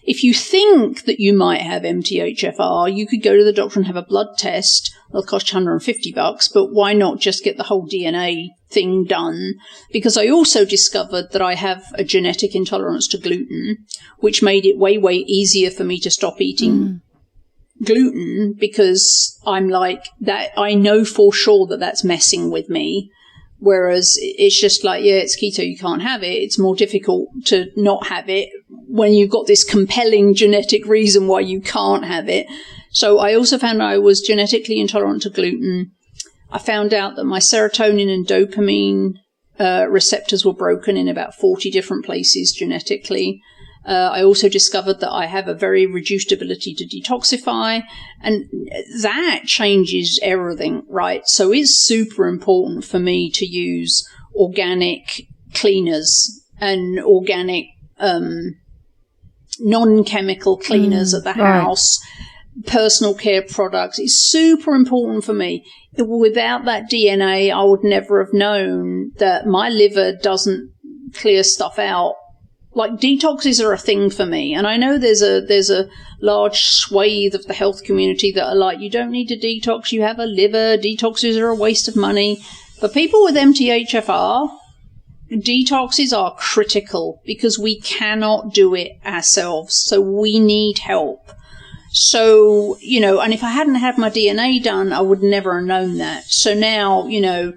if you think that you might have MTHFR, you could go to the doctor and have a blood test. It'll cost you $150, but why not just get the whole DNA thing done? Because I also discovered that I have a genetic intolerance to gluten, which made it way, way easier for me to stop eating gluten, because I'm like that. I know for sure that that's messing with me. Whereas it's just like, it's keto, you can't have it. It's more difficult to not have it when you've got this compelling genetic reason why you can't have it. So I also found I was genetically intolerant to gluten. I found out that my serotonin and dopamine receptors were broken in about 40 different places genetically. I also discovered that I have a very reduced ability to detoxify, and that changes everything, right? So it's super important for me to use organic cleaners and organic non-chemical cleaners at the house, personal care products. It's super important for me. Without that DNA, I would never have known that my liver doesn't clear stuff out. Like, detoxes are a thing for me. And I know there's a large swathe of the health community that are like, you don't need to detox, you have a liver, detoxes are a waste of money. For people with MTHFR, detoxes are critical because we cannot do it ourselves. So we need help. So, you know, and if I hadn't had my DNA done, I would never have known that. So now, you know,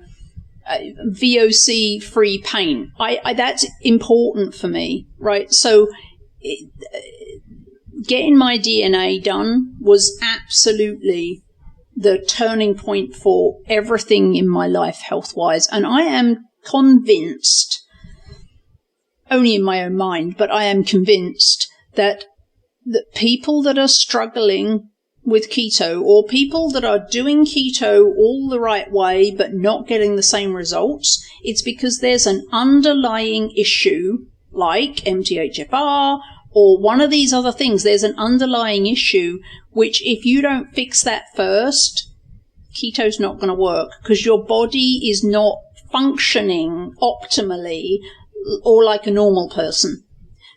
VOC-free paint, that's important for me, right? So getting my DNA done was absolutely the turning point for everything in my life health-wise. And I am convinced, only in my own mind, but I am convinced that people that are struggling with keto, or people that are doing keto all the right way but not getting the same results, it's because there's an underlying issue like MTHFR or one of these other things. There's an underlying issue which, if you don't fix that first, keto's not going to work because your body is not functioning optimally or like a normal person.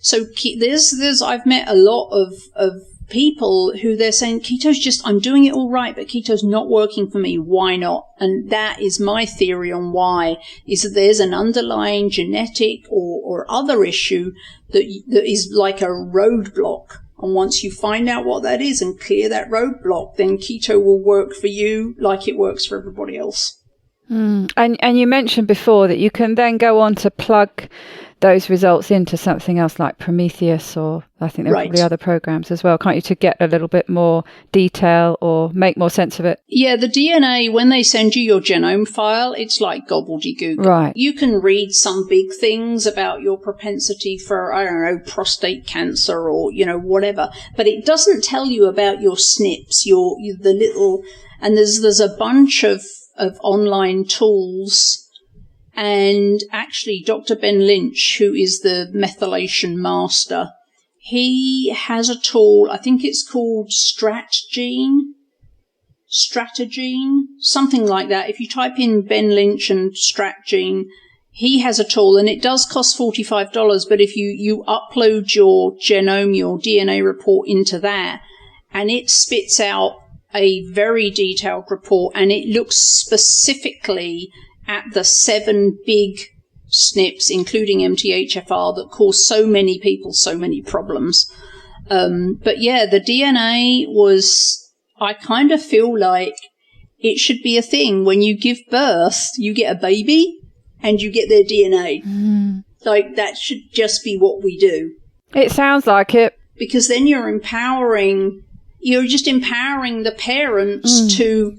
So I've met a lot of people who they're saying keto's just, I'm doing it all right, but keto's not working for me. Why not? And that is my theory on why, is that there's an underlying genetic or other issue that is like a roadblock. And once you find out what that is and clear that roadblock, then keto will work for you like it works for everybody else. And you mentioned before that you can then go on to plug those results into something else like Prometheus, or I think there are probably other programs as well, can't you, to get a little bit more detail or make more sense of it? Yeah, the DNA, when they send you your genome file, it's like gobbledygook. Right. You can read some big things about your propensity for, I don't know, prostate cancer or, you know, whatever, but it doesn't tell you about your SNPs, the little, and there's a bunch of online tools. And actually, Dr. Ben Lynch, who is the methylation master, he has a tool, I think it's called Stratgene, something like that. If you type in Ben Lynch and Stratgene, he has a tool, and it does cost $45, but if you upload your genome, your DNA report into that, and it spits out a very detailed report, and it looks specifically at the 7 big SNPs, including MTHFR, that cause so many people so many problems. But yeah, the DNA was, I kind of feel like it should be a thing. When you give birth, you get a baby and you get their DNA. Like, that should just be what we do. It sounds like it. Because then you're just empowering the parents to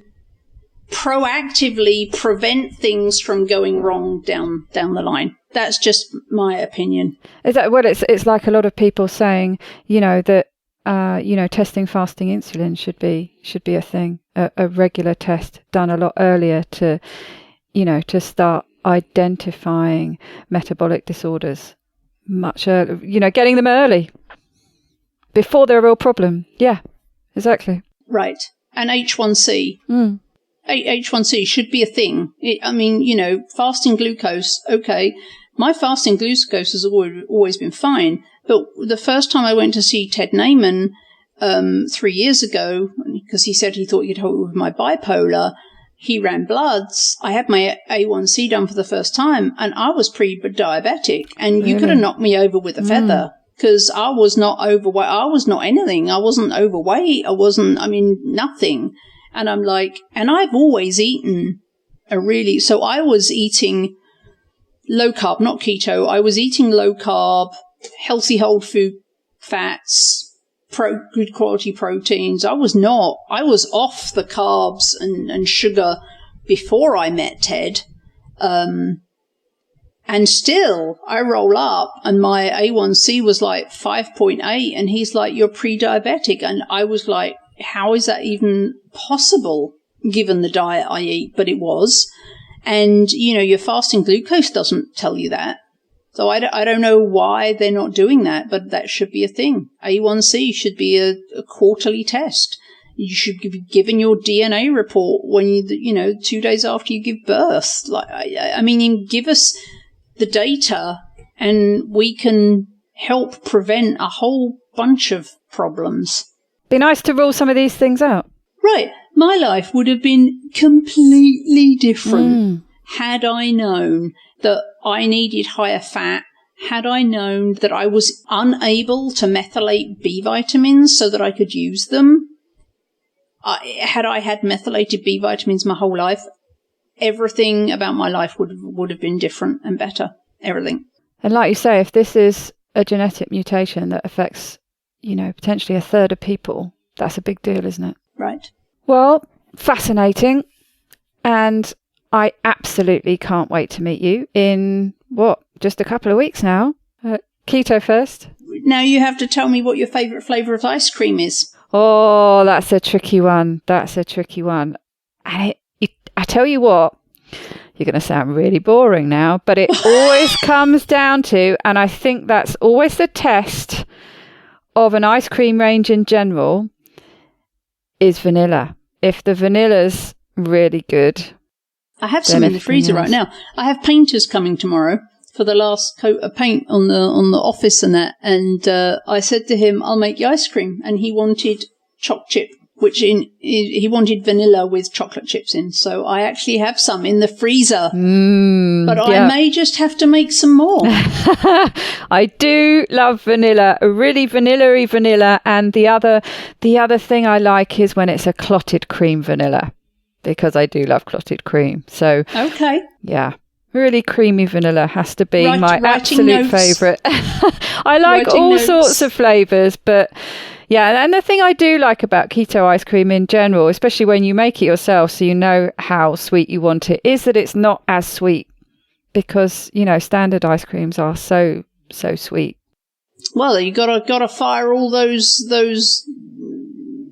proactively prevent things from going wrong down the line. That's just my opinion. Is that what it's like? A lot of people saying, you know, that testing fasting insulin should be a thing, a regular test done a lot earlier to start identifying metabolic disorders much earlier, getting them early before they're a real problem. Yeah, exactly. Right. And H1C. H1C should be a thing. Fasting glucose, okay. My fasting glucose has always been fine. But the first time I went to see Ted Naiman 3 years ago, because he said he thought he'd help with my bipolar, he ran bloods. I had my A1C done for the first time, and I was pre-diabetic. And you could have knocked me over with a feather. Because I was not overweight. I was not anything. I wasn't overweight. Nothing. And I'm like, and I've always eaten so I was eating low carb, not keto. I was eating low carb, healthy whole food fats, good quality proteins. I was off the carbs and sugar before I met Ted. And still I roll up and my A1C was like 5.8 and he's like, you're pre-diabetic. And I was like, how is that even possible given the diet I eat? But it was. And, your fasting glucose doesn't tell you that. So I don't know why they're not doing that, but that should be a thing. A1C should be a quarterly test. You should be given your DNA report when 2 days after you give birth. Give us the data and we can help prevent a whole bunch of problems. Be nice to rule some of these things out. Right. My life would have been completely different had I known that I needed higher fat, had I known that I was unable to methylate B vitamins so that I could use them. Had I had methylated B vitamins my whole life, everything about my life would have been different and better. Everything. And like you say, if this is a genetic mutation that affects, potentially a third of people, that's a big deal, isn't it? Right. Well, fascinating. And I absolutely can't wait to meet you in, just a couple of weeks now. Keto First. Now you have to tell me what your favourite flavour of ice cream is. Oh, that's a tricky one. And I tell you what, you're going to sound really boring now, but it always comes down to, and I think that's always the test of an ice cream range in general, is vanilla. If the vanilla's really good. I have some in the freezer right now. I have painters coming tomorrow for the last coat of paint on the office and that. And I said to him, I'll make you ice cream. And he wanted choc chip, he wanted vanilla with chocolate chips in. So I actually have some in the freezer. I may just have to make some more. I do love vanilla, a really vanilla-y vanilla. And the other thing I like is when it's a clotted cream vanilla, because I do love clotted cream. So okay. Yeah. Really creamy vanilla has to be my absolute favourite. I like all sorts of flavours, but yeah, and the thing I do like about keto ice cream in general, especially when you make it yourself so you know how sweet you want it, is that it's not as sweet, because, standard ice creams are so sweet. Well, you gotta fire all those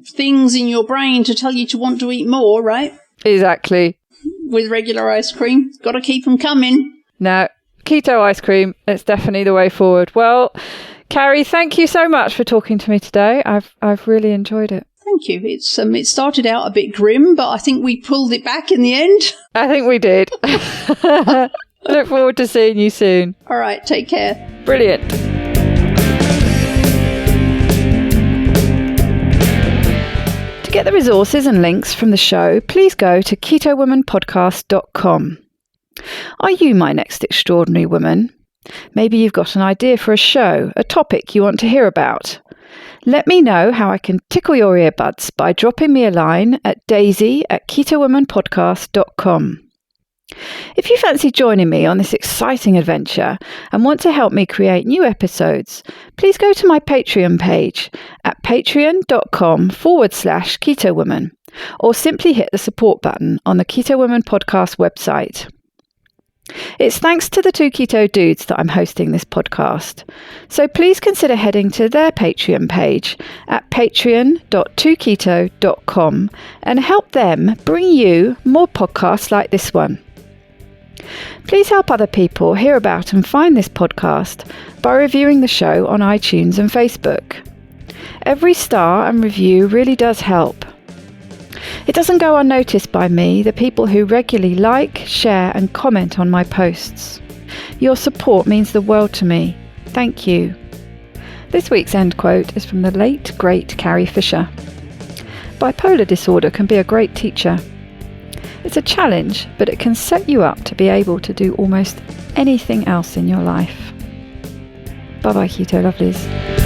things in your brain to tell you to want to eat more, right? Exactly. With regular ice cream. Got to keep them coming. No, keto ice cream, it's definitely the way forward. Well, Carrie, thank you so much for talking to me today. I've really enjoyed it. Thank you. It started out a bit grim, but I think we pulled it back in the end. I think we did. Look forward to seeing you soon. All right, take care. Brilliant. To get the resources and links from the show, please go to ketowomanpodcast.com. Are you my next extraordinary woman? Maybe you've got an idea for a show, a topic you want to hear about. Let me know how I can tickle your earbuds by dropping me a line at daisy@ketowomanpodcast.com. If you fancy joining me on this exciting adventure and want to help me create new episodes, please go to my Patreon page at patreon.com/KetoWoman, or simply hit the support button on the Keto Woman podcast website. It's thanks to the two keto dudes that I'm hosting this podcast, so please consider heading to their Patreon page at patreon.2keto.com and help them bring you more podcasts like this one. Please help other people hear about and find this podcast by reviewing the show on iTunes and Facebook. Every star and review really does help. It doesn't go unnoticed by me, the people who regularly like, share and comment on my posts. Your support means the world to me. Thank you. This week's end quote is from the late, great Carrie Fisher. Bipolar disorder can be a great teacher. It's a challenge, but it can set you up to be able to do almost anything else in your life. Bye-bye, Keto Lovelies.